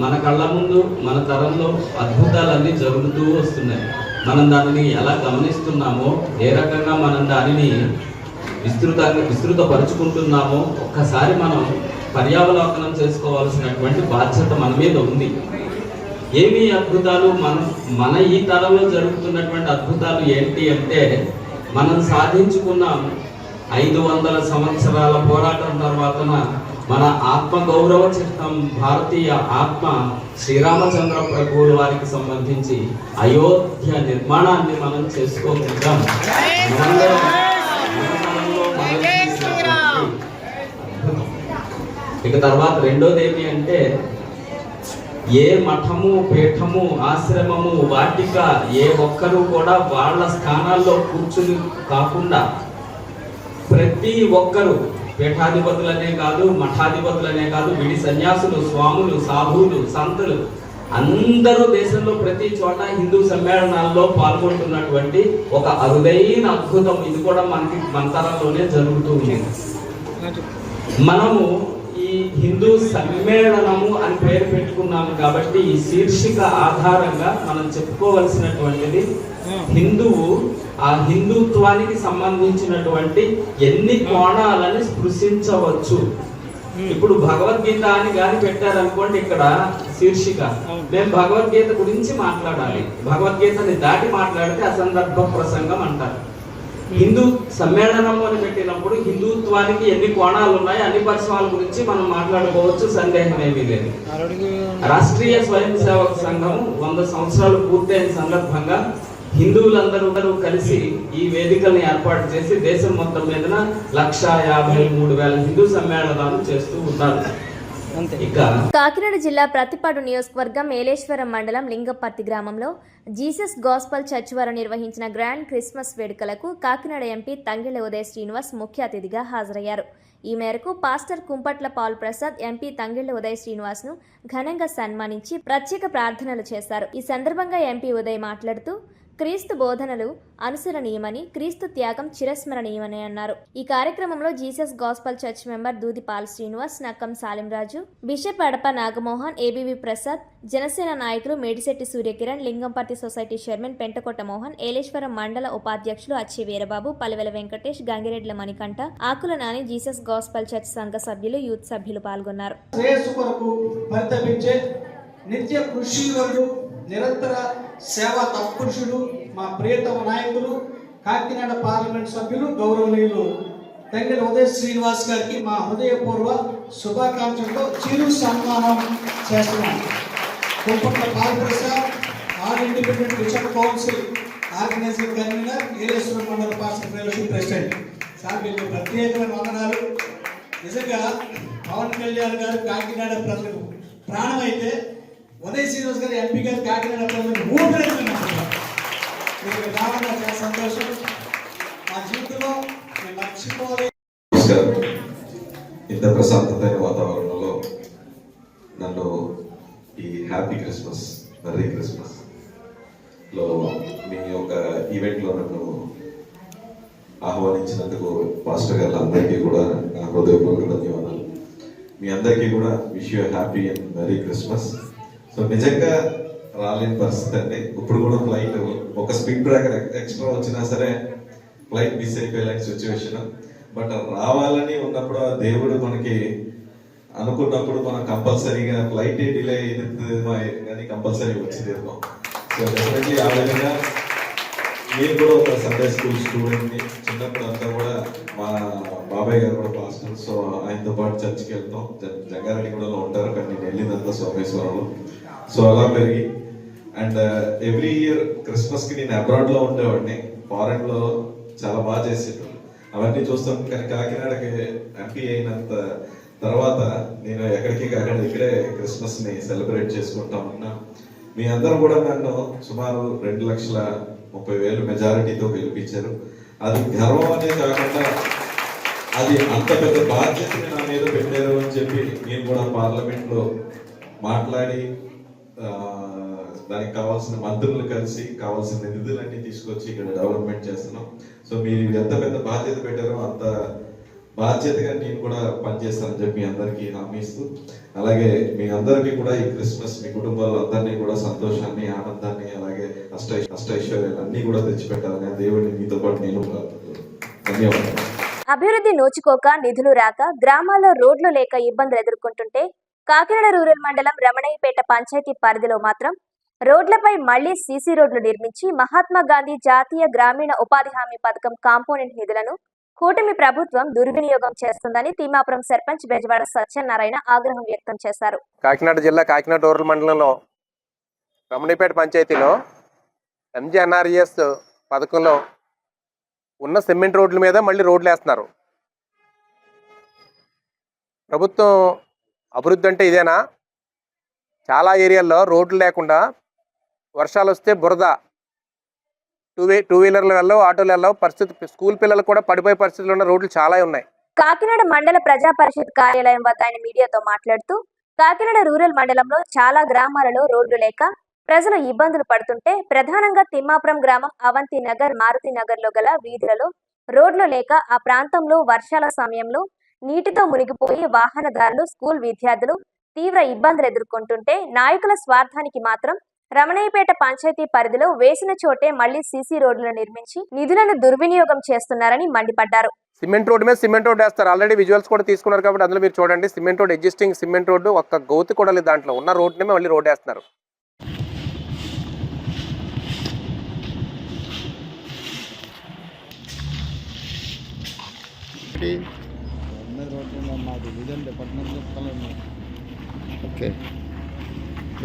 K: మన కళ్ళ ముందు మన తరంలో అద్భుతాలన్నీ జరుగుతూ వస్తున్నాయి. మనం దానిని ఎలా గమనిస్తున్నామో, ఏ రకంగా మనం దానిని విస్తృతపరుచుకుంటున్నామో ఒక్కసారి మనం పర్యావలోకనం చేసుకోవాల్సినటువంటి బాధ్యత మన మీద ఉంది. ఏమి అద్భుతాలు మన ఈ తరంలో జరుగుతున్నటువంటి అద్భుతాలు ఏంటి అంటే, మనం సాధించుకున్నాం 500 సంవత్సరాల పోరాటం తర్వాతన మన ఆత్మ గౌరవ చిహ్నం భారతీయ ఆత్మ శ్రీరామచంద్ర ప్రభువుల వారికి సంబంధించి అయోధ్య నిర్మాణాన్ని మనం చేసుకోగలిగాం. ఇక తర్వాత రెండోది ఏమి అంటే, ఏ మఠము పీఠము ఆశ్రమము వాటిక ఏ ఒక్కరూ కూడా వాళ్ళ స్థానాల్లో కూర్చుని కాకుండా ప్రతి ఒక్కరూ పీఠాధిపతులనే కాదు, మఠాధిపతులనే కాదు, విడి సన్యాసులు, స్వాములు, సాధువులు, సంతులు అందరూ దేశంలో ప్రతి చోట హిందూ సమ్మేళనాల్లో పాల్గొంటున్నటువంటి ఒక అరుదైన అద్భుతం. ఇది కూడా మన తరంలోనే జరుగుతూ ఉంది. మనము ఈ హిందూ సమ్మేళనము అని పేరు పెట్టుకున్నాము కాబట్టి ఈ శీర్షిక ఆధారంగా మనం చెప్పుకోవలసినటువంటిది, హిందువు ఆ హిందుత్వానికి సంబంధించినటువంటి ఎన్ని కోణాలని స్పృశించవచ్చు. ఇప్పుడు భగవద్గీత అని గాని పెట్టారనుకోండి, ఇక్కడ శీర్షిక మేము భగవద్గీత గురించి మాట్లాడాలి, భగవద్గీతని దాటి మాట్లాడితే అసందర్భ ప్రసంగం అంటారు. హిందూ సమ్మేళనం అని పెట్టినప్పుడు హిందుత్వానికి ఎన్ని కోణాలు ఉన్నాయి అన్ని పరిసరాల గురించి మనం మాట్లాడుకోవచ్చు, సందేహం ఏమీ లేదు. రాష్ట్రీయ స్వయం సేవక సంఘం 100 సంవత్సరాలు పూర్తయిన సందర్భంగా హిందువులందరూ కలిసి ఈ వేదికల్ని ఏర్పాటు చేసి దేశం మొత్తం మీద 1,53,000 హిందూ సమ్మేళనాలు చేస్తూ ఉన్నారు.
A: కాకినాడ జిల్లా ప్రతిపాడు నియోజకవర్గం ఏలేశ్వరం మండలం లింగపర్తి గ్రామంలో జీసస్ గాస్పల్ చర్చ్ వారు నిర్వహించిన గ్రాండ్ క్రిస్మస్ వేడుకలకు కాకినాడ ఎంపీ తంగెళ్ల ఉదయ్ శ్రీనివాస్ ముఖ్య అతిథిగా హాజరయ్యారు. ఈ మేరకు pastor Kumpatla Paul Prasad MP Thangella Uday Srinivas ను ఘనంగా సన్మానించి ప్రత్యేక ప్రార్థనలు చేశారు. ఈ సందర్భంగా ఎంపీ ఉదయ్ మాట్లాడుతూ క్రీస్తు బోధనలు అనుసరణీయమని, క్రీస్తు త్యాగం చిరస్మరణీయమని అన్నారు. ఈ కార్యక్రమంలో Jesus gospel church member Doodipala Srinivas, Nakkam Salimraju, bishop Adapa Nagamohan, ABV Prasad, Janasena నాయకులు మేడిశెట్టి సూర్యకిరణ్, లింగంపర్తి సొసైటీ చైర్మన్ పెంటకొట్ట మోహన్, ఏలేశ్వరం మండల ఉపాధ్యక్షులు Achchi Veerababu, Palivela Venkatesh, Gangiredla Manikanta, Akula Nani, Jesus gospel church సంఘ సభ్యులు, యూత్ సభ్యులు పాల్గొన్నారు.
H: నిత్య కృషి వరుడు, నిరంతర సేవా తత్పురుషుడు, మా ప్రియతమ నాయకులు, కాకినాడ పార్లమెంట్ సభ్యులు, గౌరవనీయులు తంగెళ్ల ఉదయ్ శ్రీనివాస్ గారికి మా హృదయపూర్వ శుభాకాంక్షలతో చిరు సన్మానం చేస్తున్నాం. Kumpatla Paul Prasad, all independent bishop council organising convener, Yeleswaram mandal pastor fellowship president sir, మీకు ప్రత్యేకమైన వందనాలు. నిజంగా పవన్ కళ్యాణ్ గారు కాకినాడ ప్రజలకు ప్రాణం అయితే, ఉదయ్ శ్రీనివాస్ గారు ఎంపీ గారు కాకినాడ ప్రజలకు రావడం చాలా సంతోషం. మా జీవితంలో నేను మర్చిపోవాలి.
L: ఇంత ప్రశాంతమైన వాతావరణంలో నన్ను ఈ హ్యాపీ క్రిస్మస్, మెర్రీ క్రిస్మస్ లో మీ యొక్క ఈవెంట్లో నన్ను ఆహ్వానించినందుకు పాస్టర్ గారు అందరికీ కూడా నా హృదయపూర్వక ధన్యవాదాలు. మీ అందరికీ కూడా wish you happy and merry Christmas. So నిజంగా రాలేని పరిస్థితి అండి. ఇప్పుడు కూడా ఫ్లైట్ ఒక స్పీడ్ బ్రేకర్ ఎక్స్ట్రా వచ్చినా సరే ఫ్లైట్ మిస్ అయిపోయేలాంటి సిచ్యువేషన్. బట్ రావాలని ఉన్నప్పుడు ఆ దేవుడు మనకి అనుకున్నప్పుడు మనం కంపల్సరీగా ఫ్లైట్ డిలే అయింది కానీ కంపల్సరీ వచ్చి తీరుతాం. సో డెఫినెట్లీ ఆ విధంగా నేను కూడా ఒక సండే స్కూల్ స్టూడెంట్ని. చిన్నప్పుడు అంతా కూడా మా బాబాయ్ గారు కూడా పాస్టర్, సో ఆయనతో పాటు చర్చికి వెళ్తాం. జంగారెడ్డిగూడలో ఉంటారు కానీ నేను వెళ్ళిందంతా సోమేశ్వరంలో. సో అలా పెరిగి అండ్ ఎవ్రీ ఇయర్ క్రిస్మస్కి నేను అబ్రాడ్లో ఉండేవాడిని. ఫారెన్లో చాలా బాగా చేసేటోళ్ళు అవన్నీ చూస్తాం. కానీ కాకినాడకి ఎంపీ అయినంత తర్వాత నేను ఎక్కడికి కాకుండా ఇక్కడే క్రిస్మస్ని సెలబ్రేట్ చేసుకుంటా ఉన్నా. మీ అందరూ కూడా నన్ను సుమారు 2,30,000 మెజారిటీతో గెలిపించారు. అది గర్వం అనే కాకుండా అది అంత పెద్ద బాధ్యతని నా మీద పెట్టారు అని చెప్పి నేను కూడా పార్లమెంట్లో మాట్లాడి దానికి కావాల్సిన మంత్రులు కలిసి కావాల్సిన నిధులన్నీ తీసుకొచ్చి ఇక్కడ డెవలప్మెంట్ చేస్తున్నాం. సో మీరు ఎంత పెద్ద బాధ్యత పెట్టారో అంత బాధ్యతగా నేను కూడా పనిచేస్తానని చెప్పి మీ అందరికీ హామీ ఇస్తూ, అలాగే మీ అందరికీ కూడా ఈ క్రిస్మస్ మీ కుటుంబాల్లో అందరినీ కూడా సంతోషాన్ని, ఆనందాన్ని, అలాగే అష్టైశ్వర్యాలు అన్నీ కూడా తెచ్చిపెట్టాలని దేవుడిని మీతో పాటు నేను ధన్యవాదాలు.
A: అభివృద్ధి నోచుకోక నిధులు రాక గ్రామాల్లో రోడ్లు లేక ఇబ్బందులు ఎదుర్కొంటుంటే కాకినాడ రూరల్ మండలం రమణయ్యపేట పంచాయతీ పరిధిలో మాత్రం రోడ్లపై మళ్లీ సీసీ రోడ్లు నిర్మించి మహాత్మా గాంధీ జాతీయ గ్రామీణ ఉపాధి హామీ పథకం కాంపోనెంట్ నిధులను కూటమి ప్రభుత్వం దుర్వినియోగం చేస్తుందని తిమ్మాపురం సర్పంచ్ బెజవాడ సత్యనారాయణ ఆగ్రహం వ్యక్తం చేశారు.
M: కాకినాడ జిల్లా కాకినాడ రూరల్ మండలంలో రమణయ్యపేట పంచాయతీలో ఎంజీఎన్ఆర్ఈఎస్ పథకంలో ఉన్న సిమెంట్ రోడ్ల మీద మళ్ళీ రోడ్లు వేస్తున్నారు. ప్రభుత్వం అభివృద్ధి అంటే ఇదేనా? చాలా ఏరియాల్లో రోడ్లు లేకుండా వర్షాలు వస్తే బురద, టూ వీలర్లు వెళ్ళవు, ఆటోలు వెళ్ళవు పరిస్థితి. స్కూల్ పిల్లలు కూడా పడిపోయే పరిస్థితులు ఉన్న రోడ్లు చాలా ఉన్నాయి.
A: కాకినాడ మండల ప్రజా పరిషత్ కార్యాలయం వద్ద ఆయన మీడియాతో మాట్లాడుతూ కాకినాడ రూరల్ మండలంలో చాలా గ్రామాలలో రోడ్లు లేక ప్రజలు ఇబ్బందులు పడుతుంటే ప్రధానంగా తిమ్మాపురం గ్రామం, అవంతి నగర్, మారుతి నగర్ లో గల వీధులలో రోడ్లు లేక ఆ ప్రాంతంలో వర్షాల సమయంలో నీటితో మునిగిపోయి వాహనదారులు, స్కూల్ విద్యార్థులు తీవ్ర ఇబ్బందులు ఎదుర్కొంటుంటే నాయకుల స్వార్థానికి మాత్రం రమణయ్యపేట పంచాయతీ పరిధిలో వేసిన చోటే మళ్లీ సీసీ రోడ్లను నిర్మించి నిధులను దుర్వినియోగం చేస్తున్నారని మండిపడ్డారు.
M: సిమెంట్ రోడ్డు మీద సిమెంట్ రోడ్డు వేస్తారు. ఆల్రెడీ విజువల్స్ కూడా తీసుకున్నారు కాబట్టి అందులో మీరు చూడండి. Cement road, existing cement road, ఒక్క గౌతి కూడా లేదు దాంట్లో. ఉన్న రోడ్డునే మళ్ళీ రోడ్డు వేస్తున్నారు.
N: ఓకే,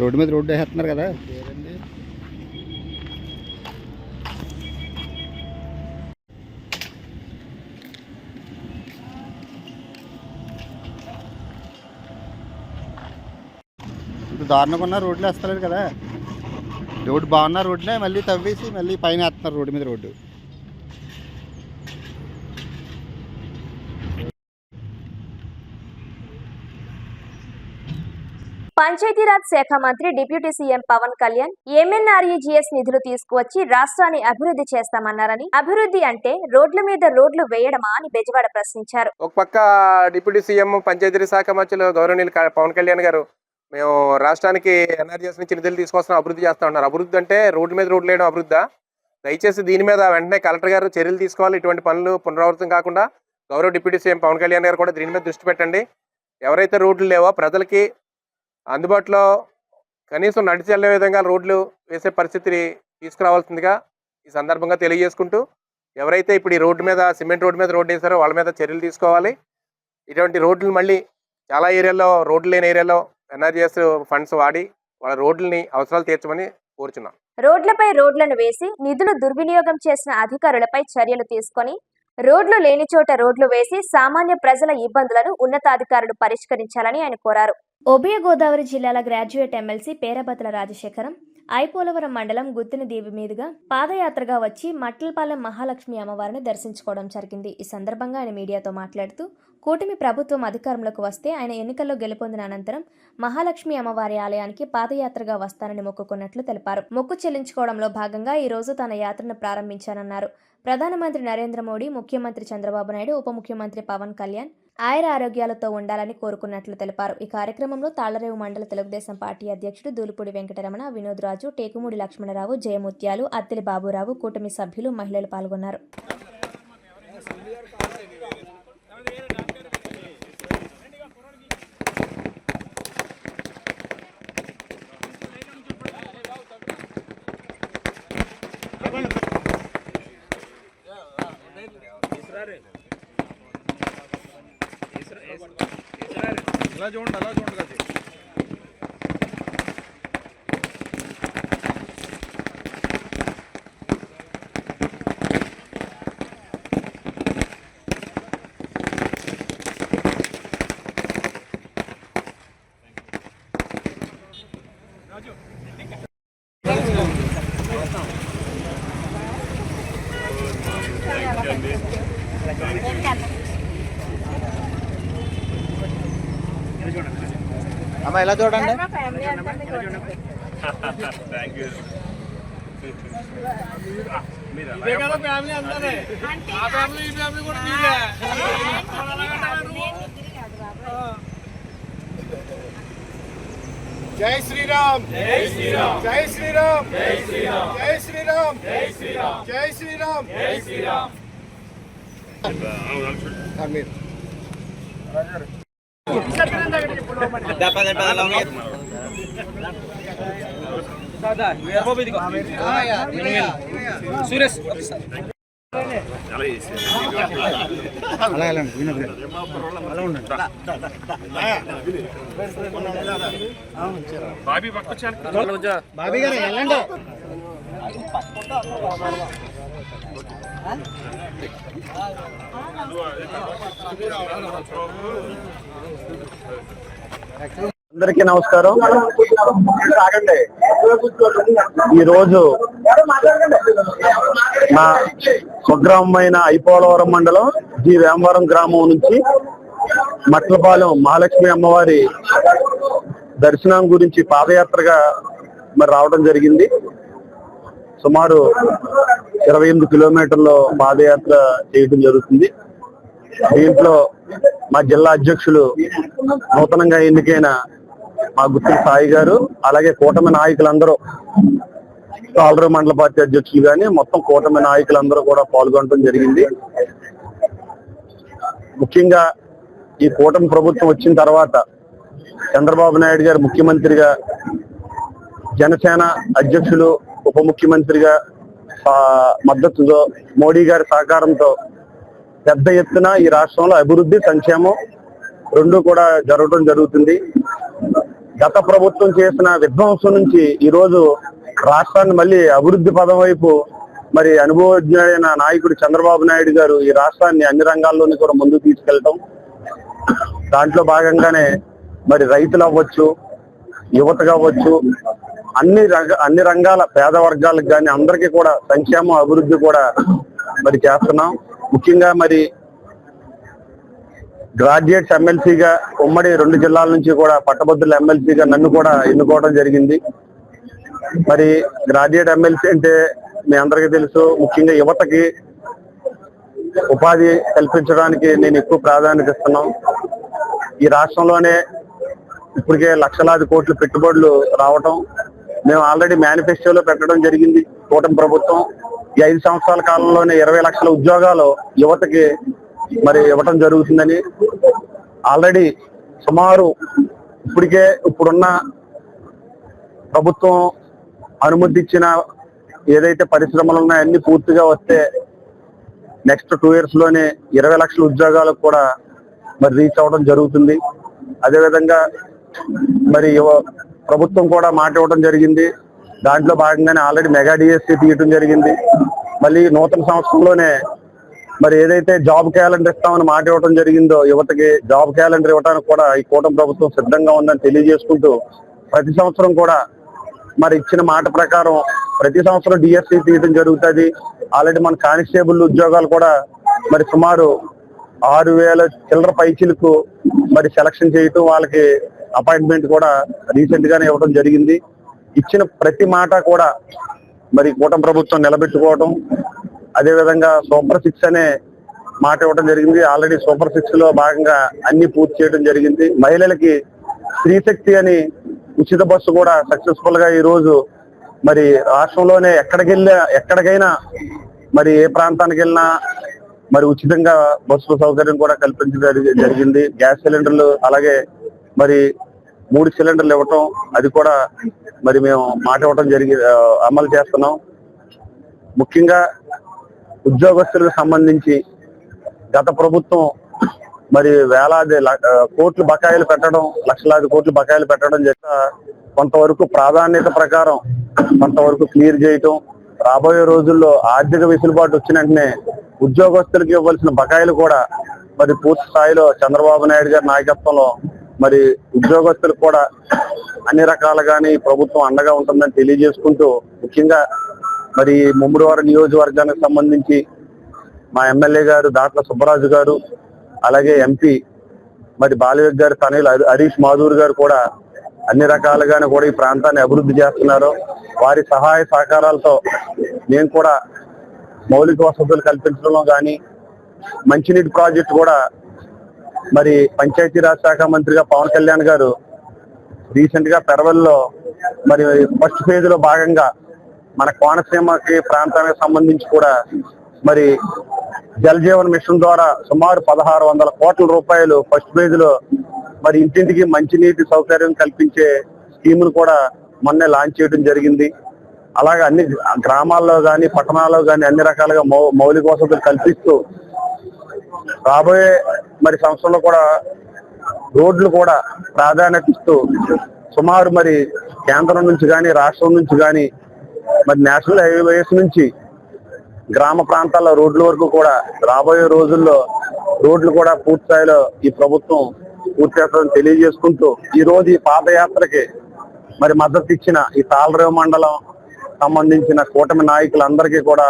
N: రోడ్డు మీద రోడ్డు వేస్తున్నారు కదా. ఇప్పుడు దారుణంగా ఉన్న రోడ్లు వేస్తలేదు కదా. రోడ్డు బాగున్న రోడ్డునే మళ్ళీ తవ్వేసి మళ్ళీ పైన వేస్తున్నారు రోడ్డు మీద రోడ్డు.
A: పంచాయతీరాజ్ శాఖ మంత్రి deputy CM Pawan Kalyan MNREGS నిధులు తీసుకువచ్చి రాష్ట్రాన్ని అభివృద్ధి చేస్తామన్నారని, అభివృద్ధి అంటే రోడ్ల మీద రోడ్లు వేయడమా అని బెజవాడ ప్రశ్నించారు.
M: ఒక పక్క డిప్యూటీ సీఎం పంచాయతీ శాఖ మంత్రులు గౌరవనీయులు పవన్ కళ్యాణ్ గారు మేము రాష్ట్రానికి ఎన్ఆర్జీఎస్ నుంచి నిధులు తీసుకొస్తున్నాం, అభివృద్ధి చేస్తా ఉన్నారు. అభివృద్ధి అంటే రోడ్ల మీద రోడ్లు వేయడం అభివృద్ధా? దయచేసి దీని మీద వెంటనే కలెక్టర్ గారు చర్యలు తీసుకోవాలి. ఇటువంటి పనులు పునరావృతం కాకుండా గౌరవ డిప్యూటీ సీఎం పవన్ కళ్యాణ్ గారు కూడా దీని మీద దృష్టి పెట్టండి. ఎవరైతే రోడ్లు లేవో ప్రజలకి అందుబాటులో కనీసం నడిచి వెళ్ళే విధంగా రోడ్లు వేసే పరిస్థితిని తీసుకురావాల్సిందిగా ఈ సందర్భంగా తెలియజేసుకుంటూ, ఎవరైతే ఇప్పుడు ఈ రోడ్డు మీద సిమెంట్ రోడ్డు మీద రోడ్డు వేసారో వాళ్ళ మీద చర్యలు తీసుకోవాలి. ఇటువంటి రోడ్లు మళ్ళీ చాలా ఏరియాల్లో రోడ్లు లేని ఏరియాలో ఎన్ఆర్జీఎస్ ఫండ్స్ వాడి వాళ్ళ రోడ్లని అవసరాలు తీర్చమని కోరుచున్నాం.
A: రోడ్లపై రోడ్లను వేసి నిధులు దుర్వినియోగం చేసిన అధికారులపై చర్యలు తీసుకొని రోడ్లు లేని చోట రోడ్లు వేసి సామాన్య ప్రజల ఇబ్బందులను ఉన్నతాధికారులు పరిష్కరించాలని ఆయన కోరారు. ఉభయ గోదావరి జిల్లాల గ్రాడ్యుయేట్ ఎమ్మెల్సీ పేరబతుల రాజశేఖరం ఐపోలవరం మండలం గుత్తినదీవి మీదుగా పాదయాత్రగా వచ్చి మట్లపాలెం మహాలక్ష్మి అమ్మవారిని దర్శించుకోవడం జరిగింది. ఈ సందర్భంగా ఆయన మీడియాతో మాట్లాడుతూ కూటమి ప్రభుత్వం అధికారంలోకి వస్తే ఆయన ఎన్నికల్లో గెలుపొందిన అనంతరం మహాలక్ష్మి అమ్మవారి ఆలయానికి పాదయాత్రగా వస్తానని మొక్కుకున్నట్లు తెలిపారు. మొక్కు చెల్లించుకోవడంలో భాగంగా ఈ రోజు తన యాత్రను ప్రారంభించానన్నారు. ప్రధానమంత్రి నరేంద్ర మోడీ, ముఖ్యమంత్రి చంద్రబాబు నాయుడు, ఉప ముఖ్యమంత్రి పవన్ కళ్యాణ్ ఆయుర ఆరోగ్యాలతో ఉండాలని కోరుకున్నట్లు తెలిపారు. ఈ కార్యక్రమంలో తాళ్లరేవు మండల తెలుగుదేశం పార్టీ అధ్యక్షుడు దూలుపూడి వెంకటరమణ, వినోద్ రాజు, టేకుమూడి లక్ష్మణరావు, జయముత్యాలు, అత్తిలి బాబురావు, కూటమి సభ్యులు, మహిళలు పాల్గొన్నారు.
F: అమ్మా ఇలా చూడండి.
G: జై శ్రీరామ్, జై శ్రీరామ్, జై శ్రీరామ్, జై శ్రీరామ్, జై శ్రీరామ్, జై శ్రీరామ్, జై శ్రీరామ్, జై శ్రీరామ్.
F: సురేష్ బాబీ గారు వెళ్ళండి.
O: అందరికీ నమస్కారం. ఈ రోజు మా స్వగ్రామమైన ఐపోలవరం మండలం జి వేమవరం గ్రామం నుంచి మట్లపాలెం మహాలక్ష్మి అమ్మవారి దర్శనం గురించి పాదయాత్రగా మరి రావడం జరిగింది. సుమారు 28 కిలోమీటర్ల పాదయాత్ర చేయడం జరుగుతుంది. దీంట్లో మా జిల్లా అధ్యక్షులు నూతనంగా ఎన్నికైన మా గుత్తి సాయి గారు, అలాగే కూటమి నాయకులందరూ, ఆల్రెడీ మండల పార్టీ అధ్యక్షులు కానీ మొత్తం కూటమి నాయకులందరూ కూడా పాల్గొనడం జరిగింది. ముఖ్యంగా ఈ కూటమి ప్రభుత్వం వచ్చిన తర్వాత చంద్రబాబు నాయుడు గారు ముఖ్యమంత్రిగా, జనసేన అధ్యక్షులు ఉప ముఖ్యమంత్రిగా మద్దతుతో, మోడీ గారి సహకారంతో పెద్ద ఎత్తున ఈ రాష్ట్రంలో అభివృద్ధి, సంక్షేమం రెండు కూడా జరగడం జరుగుతుంది. గత ప్రభుత్వం చేసిన విధ్వంసం నుంచి ఈ రోజు రాష్ట్రాన్ని మళ్ళీ అభివృద్ధి పదం వైపు మరి అనుభవజ్ఞుడైన నాయకుడు చంద్రబాబు నాయుడు గారు ఈ రాష్ట్రాన్ని అన్ని రంగాల్లోని కూడా ముందుకు తీసుకెళ్తాం. దాంట్లో భాగంగానే మరి రైతులు అవ్వచ్చు, యువత కావచ్చు, అన్ని రంగాల పేద వర్గాలకు కానీ అందరికీ కూడా సంక్షేమం, అభివృద్ధి కూడా మరి చేస్తున్నాం. ముఖ్యంగా మరి గ్రాడ్యుయేట్స్ ఎమ్మెల్సీగా ఉమ్మడి 2 జిల్లాల నుంచి కూడా పట్టభద్రుల ఎమ్మెల్సీగా నన్ను కూడా ఎన్నుకోవడం జరిగింది. మరి గ్రాడ్యుయేట్ ఎమ్మెల్సీ అంటే మీ అందరికీ తెలుసు, ముఖ్యంగా యువతకి ఉపాధి కల్పించడానికి నేను ఎక్కువ ప్రాధాన్యత ఇస్తున్నాం. ఈ రాష్ట్రంలోనే ఇప్పటికే లక్షలాది కోట్ల పెట్టుబడులు రావటం మేము ఆల్రెడీ మేనిఫెస్టోలో పెట్టడం జరిగింది. కూటమి ప్రభుత్వం ఈ 5 సంవత్సరాల కాలంలోనే 20 లక్షల ఉద్యోగాలు యువతకి మరి ఇవ్వటం జరుగుతుందని. ఆల్రెడీ సుమారు ఇప్పుడున్న ప్రభుత్వం అనుమతి ఇచ్చిన ఏదైతే పరిశ్రమలు ఉన్నాయో అన్ని పూర్తిగా వస్తే నెక్స్ట్ 2 years లోనే 20 లక్షల ఉద్యోగాలకు కూడా మరి రీచ్ అవ్వడం జరుగుతుంది. అదేవిధంగా మరి ప్రభుత్వం కూడా మాట ఇవ్వడం జరిగింది. దాంట్లో భాగంగానే ఆల్రెడీ మెగా డిఎస్సి తీయటం జరిగింది. మళ్ళీ నూతన సంవత్సరంలోనే మరి ఏదైతే జాబ్ క్యాలెండర్ ఇస్తామని మాట ఇవ్వడం జరిగిందో యువతకి జాబ్ క్యాలెండర్ ఇవ్వడానికి కూడా ఈ కూటమి ప్రభుత్వం సిద్ధంగా ఉందని తెలియజేసుకుంటూ ప్రతి సంవత్సరం కూడా మరి ఇచ్చిన మాట ప్రకారం ప్రతి సంవత్సరం డిఎస్సి తీయటం జరుగుతుంది. ఆల్రెడీ మన కానిస్టేబుల్ ఉద్యోగాలు కూడా మరి సుమారు 6,000 చిల్లర పైచీలకు మరి సెలక్షన్ చేయటం, వాళ్ళకి అపాయింట్మెంట్ కూడా రీసెంట్ గానే ఇవ్వడం జరిగింది. ఇచ్చిన ప్రతి మాట కూడా మరి కూటమి ప్రభుత్వం నిలబెట్టుకోవడం, అదేవిధంగా సూపర్ 6 అనే మాట ఇవ్వడం జరిగింది. ఆల్రెడీ సూపర్ 6 లో భాగంగా అన్ని పూర్తి చేయడం జరిగింది. మహిళలకి స్త్రీశక్తి అని ఉచిత బస్సు కూడా సక్సెస్ఫుల్ గా ఈ రోజు మరి రాష్ట్రంలోనే ఎక్కడికైనా మరి ఏ ప్రాంతానికి వెళ్ళినా మరి ఉచితంగా బస్సు సౌకర్యం కూడా కల్పించడం జరిగింది. గ్యాస్ సిలిండర్లు అలాగే మరి 3 సిలిండర్లు ఇవ్వటం, అది కూడా మరి మేము మాట ఇవ్వటం అమలు చేస్తున్నాం. ముఖ్యంగా ఉద్యోగస్తులకు సంబంధించి గత ప్రభుత్వం మరి వేలాది కోట్లు బకాయిలు పెట్టడం, లక్షలాది కోట్లు బకాయిలు పెట్టడం చేత కొంతవరకు ప్రాధాన్యత ప్రకారం కొంతవరకు క్లియర్ చేయటం, రాబోయే రోజుల్లో ఆర్థిక వెసులుబాటు వచ్చిన వెంటనే ఉద్యోగస్తులకు ఇవ్వాల్సిన బకాయిలు కూడా మరి పూర్తి స్థాయిలో చంద్రబాబు నాయుడు గారి నాయకత్వంలో మరి ఉద్యోగస్తులకు కూడా అన్ని రకాలుగానే ప్రభుత్వం అండగా ఉంటుందని తెలియజేసుకుంటూ, ముఖ్యంగా మరి ముమ్మడివారం నియోజకవర్గానికి సంబంధించి మా ఎమ్మెల్యే గారు దాట్ల సుబ్బరాజు గారు, అలాగే ఎంపీ మరి బాలయ్య గారి తనయులు హరీష్ మాధూర్ గారు కూడా అన్ని రకాలుగానే కూడా ఈ ప్రాంతాన్ని అభివృద్ధి చేస్తున్నారు. వారి సహాయ సహకారాలతో మేము కూడా మౌలిక వసతులు కల్పించడంలో కానీ, మంచినీటి ప్రాజెక్టు కూడా మరి పంచాయతీరాజ్ శాఖ మంత్రిగా పవన్ కళ్యాణ్ గారు రీసెంట్ గా పెరవల్లో మరి ఫస్ట్ ఫేజ్ లో భాగంగా మన కోనసీమకి ప్రాంతానికి సంబంధించి కూడా మరి జల్ జీవన్ మిషన్ ద్వారా సుమారు 1600 కోట్ల రూపాయలు ఫస్ట్ ఫేజ్ లో మరి ఇంటింటికి మంచినీటి సౌకర్యం కల్పించే స్కీమును కూడా మొన్నే లాంచ్ చేయడం జరిగింది. అలాగే అన్ని గ్రామాల్లో కానీ పట్టణాల్లో కానీ అన్ని రకాలుగా మౌలిక వసతులు కల్పిస్తూ రాబోయే మరి సంవత్సరంలో కూడా రోడ్లు కూడా ప్రాధాన్యత ఇస్తూ సుమారు మరి కేంద్రం నుంచి కానీ రాష్ట్రం నుంచి కానీ మరి నేషనల్ హైవేస్ నుంచి గ్రామ ప్రాంతాల రోడ్ల వరకు కూడా రాబోయే రోజుల్లో రోడ్లు కూడా పూర్తి స్థాయిలో ఈ ప్రభుత్వం పూర్తి చేస్తారని తెలియజేసుకుంటూ, ఈ రోజు ఈ పాదయాత్రకి మరి మద్దతు ఇచ్చిన ఈ తాళరేవు మండలం సంబంధించిన కూటమి నాయకులందరికీ కూడా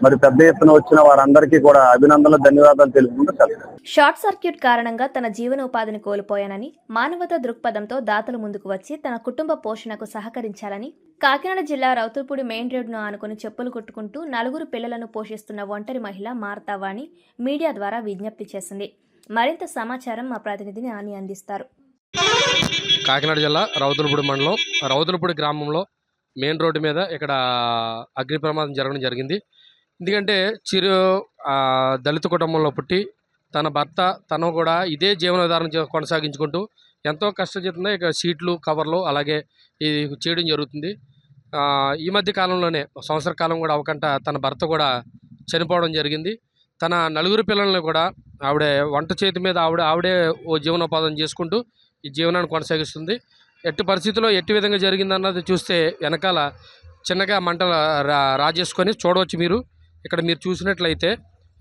O: మరి పెద్ద ఎత్తున వచ్చిన వారందరికీ కూడా అభినందనలు, ధన్యవాదాలు తెలుపుకుంటూ సెలవు.
A: షార్ట్ సర్క్యూట్ కారణంగా తన జీవనోపాధిని కోల్పోయానని, మానవతా దృక్పథంతో దాతలు ముందుకు వచ్చి తన కుటుంబ పోషణకు సహకరించాలని కాకినాడ జిల్లా రౌతులపూడి మెయిన్ రోడ్డును ఆనుకుని చెప్పులు కుట్టుకుంటూ 4 పిల్లలను పోషిస్తున్న ఒంటరి మహిళ మార్తావాణి మీడియా ద్వారా విజ్ఞప్తి చేసింది. మరింత సమాచారం మా ప్రతినిధి నాని అందిస్తారు.
P: కాకినాడ జిల్లా రౌతులపూడి మండలం రౌతులపూడి గ్రామంలో మెయిన్ రోడ్డు మీద ఇక్కడ అగ్ని ప్రమాదం జరగడం జరిగింది. ఎందుకంటే దళిత కుటుంబంలో పుట్టి తన భర్త తను కూడా ఇదే జీవనోధారణ కొనసాగించుకుంటూ ఎంతో కష్టజీతంగా ఇక సీట్లు కవర్లు అలాగే ఇది చేయడం జరుగుతుంది. ఈ మధ్య కాలంలోనే సంవత్సర కాలం కూడా అవకంట తన భర్త కూడా చనిపోవడం జరిగింది. తన 4 పిల్లల్ని కూడా ఆవిడే వంట చేతి మీద ఆవిడే ఓ జీవనోపాధం చేసుకుంటూ ఈ జీవనాన్ని కొనసాగిస్తుంది. ఎట్టి పరిస్థితుల్లో ఎట్టి విధంగా జరిగిందన్నది చూస్తే వెనకాల చిన్నగా మంటలు రాజేసుకొని చూడవచ్చు. ఇక్కడ మీరు చూసినట్లయితే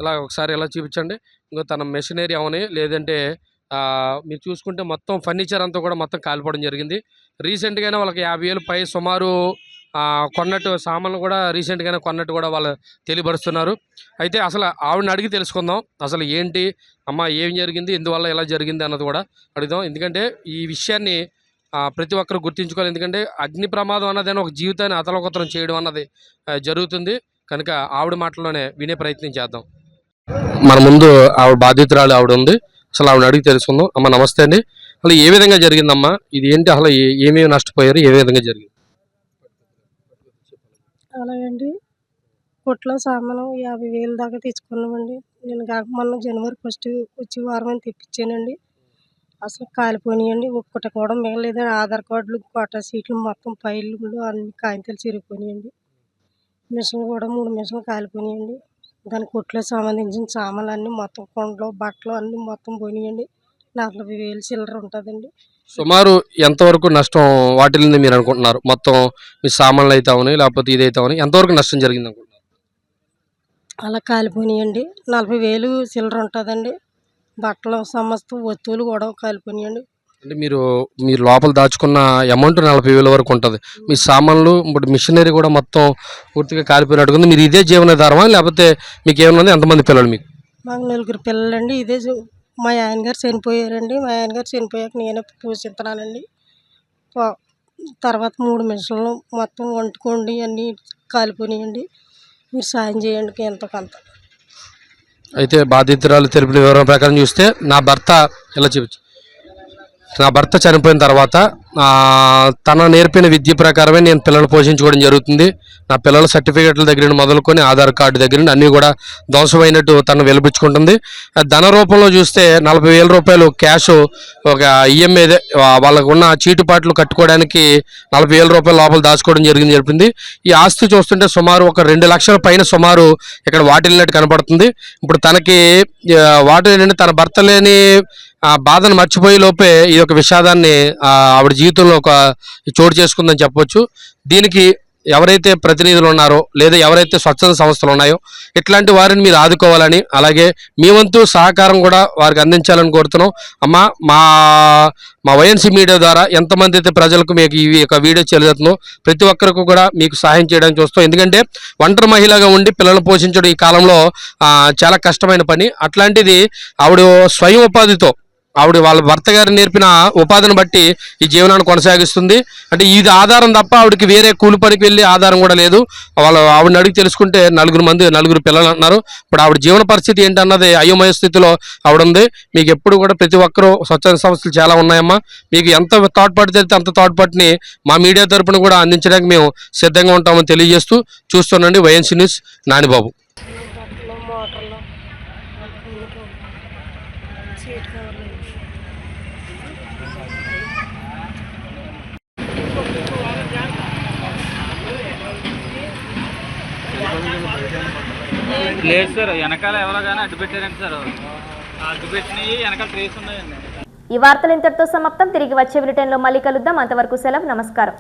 P: ఇలా ఒకసారి ఎలా చూపించండి. ఇంకో తన మెషినరీ అవని లేదంటే మీరు చూసుకుంటే మొత్తం ఫర్నిచర్ అంతా కూడా మొత్తం కాలిపోవడం జరిగింది. రీసెంట్గానే వాళ్ళకి 50,000 పై సుమారు కొన్నట్టు సామాన్లు కూడా రీసెంట్గానే కొన్నట్టు కూడా వాళ్ళు తెలియపరుస్తున్నారు. అయితే అసలు ఆవిడని అడిగి తెలుసుకుందాం, అసలు ఏంటి అమ్మ ఏం జరిగింది, ఎందువల్ల ఎలా జరిగింది అన్నది కూడా అడుగుదాం. ఎందుకంటే ఈ విషయాన్ని ప్రతి ఒక్కరు గుర్తించుకోవాలి. ఎందుకంటే అగ్ని ప్రమాదం అన్నదని ఒక జీవితాన్ని అతలకుతలం చేయడం అన్నది జరుగుతుంది కనుక ఆవిడ మాటల్లోనే వినే ప్రయత్నం చేద్దాం. మన ముందు ఆవిడ బాధితురాలు ఆవిడ ఉంది. అసలు ఆవిడ అడిగి తెలుసుకుందాం. అమ్మ నమస్తే అండి. అసలు ఏ విధంగా జరిగిందమ్మా, ఇది ఏంటి, అసలు ఏమేమి నష్టపోయారు, ఏ విధంగా జరిగింది?
J: అలాగండి, కొట్లో సామాను 50,000 దాకా తెచ్చుకున్నామండి. నేను మొన్న జనవరి 1 వచ్చి వారం తెప్పించానండి. అసలు కాలిపోయినాయండి, ఒక్కటి కూడా మిగలేదు. ఆధార్ కార్డులు, కోటా సీట్లు, మొత్తం ఫైళ్ళు అన్ని కాగితాలు చిరిగిపోయినాయండి. మిషన్ కూడా 3 మిషన్లు కాలిపోయినాయండి. దాని కొట్లో సంబంధించిన సామాన్లు అన్నీ మొత్తం కొండలు బట్టలు అన్నీ మొత్తం పోయినాయండి. 40,000 చిల్లర ఉంటుందండి.
P: సుమారు ఎంతవరకు నష్టం వాటిల్ని మీరు అనుకుంటున్నారు? మొత్తం మీ సామాన్లు అయితే అవని లేకపోతే ఇదైతే అవని ఎంతవరకు నష్టం జరిగింది అనుకుంటున్నారు?
J: అలా కాలిపోయినాయండి. 40,000 చిల్లర ఉంటుందండి. బట్టలు సమస్త వస్తువులు కూడా కాలిపోయినాయండి.
P: అంటే మీరు లోపల దాచుకున్న అమౌంట్ 40,000 వరకు ఉంటుంది. మీ సామాన్లు ఇప్పుడు మిషనరీ కూడా మొత్తం పూర్తిగా కాలిపోయినట్టుకుంది. మీరు ఇదే జీవనాధారమా లేకపోతే మీకు ఏమన్నా ఎంతమంది పిల్లలు? మీకు
J: మాకు 4 పిల్లలండి. ఇదే మా ఆయన గారు చనిపోయారండి. మా ఆయన గారు చనిపోయాక నేనే పోషిస్తున్నానండి. తర్వాత 3 మిషన్లు మొత్తం వండుకోండి అన్నీ కాలిపోయినాయండి. మీరు సాయం చేయండి ఎంతో కొంత.
P: అయితే బాధితురాలు తెలిపిన వివరణ ప్రకారం చూస్తే నా భర్త చనిపోయిన తర్వాత తన నేర్పిన విద్య ప్రకారమే నేను పిల్లలు పోషించుకోవడం జరుగుతుంది. నా పిల్లల సర్టిఫికేట్ల దగ్గర నుండి మొదలుకొని ఆధార్ కార్డు దగ్గర నుండి అన్నీ కూడా ధ్వంసమైనట్టు తను వెలిపించుకుంటుంది. ధన రూపంలో చూస్తే 40,000 రూపాయలు క్యాష్ ఒక ఈఎంఐ వాళ్ళకు ఉన్న చీటుపాట్లు కట్టుకోవడానికి 40,000 రూపాయలు లోపల దాచుకోవడం చెప్పింది. ఈ ఆస్తి చూస్తుంటే సుమారు ఒక 2 లక్షల పైన సుమారు ఇక్కడ వాటిల్లినట్టు కనపడుతుంది. ఇప్పుడు తనకి వాటిల్లిన తన భర్త లేని ఆ బాధను మర్చిపోయే లోపే ఈ యొక్క విషాదాన్ని ఆవిడ జీవితంలో ఒక చోటు చేసుకుందని చెప్పొచ్చు. దీనికి ఎవరైతే ప్రతినిధులు ఉన్నారో లేదా ఎవరైతే స్వచ్ఛంద సంస్థలు ఉన్నాయో ఇట్లాంటి వారిని మీరు ఆదుకోవాలని, అలాగే మీ వంతు సహకారం కూడా వారికి అందించాలని కోరుతున్నాం. అమ్మ, మా వైఎన్సీ మీడియా ద్వారా ఎంతమంది అయితే ప్రజలకు మీకు ఈ యొక్క వీడియో చెల్లుతుందో ప్రతి ఒక్కరికి కూడా మీకు సహాయం చేయడానికి చూస్తాం. ఎందుకంటే ఒంటరి మహిళగా ఉండి పిల్లలు పోషించడం ఈ కాలంలో చాలా కష్టమైన పని. అట్లాంటిది ఆవిడ స్వయం ఉపాధితో ఆవిడ వాళ్ళ భర్త గారు నేర్పిన ఉపాధిని బట్టి ఈ జీవనాన్ని కొనసాగిస్తుంది. అంటే ఇది ఆధారం తప్ప ఆవిడకి వేరే కూలి పనికి వెళ్ళి ఆధారం కూడా లేదు. ఆవిడని అడిగి తెలుసుకుంటే 4 పిల్లలు అంటున్నారు. ఇప్పుడు ఆవిడ జీవన పరిస్థితి ఏంటన్నది అయోమయ స్థితిలో ఆవిడ ఉంది. మీకు ఎప్పుడు కూడా ప్రతి ఒక్కరూ స్వచ్ఛంద సంస్థలు చాలా ఉన్నాయమ్మా. మీకు ఎంత తోడ్పాటు జరిగితే అంత తోడ్పాటుని మా మీడియా తరపున కూడా అందించడానికి మేము సిద్ధంగా ఉంటామని తెలియజేస్తూ చూస్తున్నాండి. YNC news, Nanibabu.
Q: లేదు సార్, వెనకాల ఎవరో కానీ అడ్డు పెట్టారండి సార్. అడ్డు పెట్టినవి వెనకాల ట్రేస్ ఉన్నాయండి.
A: ఈ వార్తలు ఇంతటితో సమాప్తం. తిరిగి వచ్చే బులెటిన్లో మళ్ళీ కలుద్దాం. అంతవరకు సెలవు. నమస్కారం.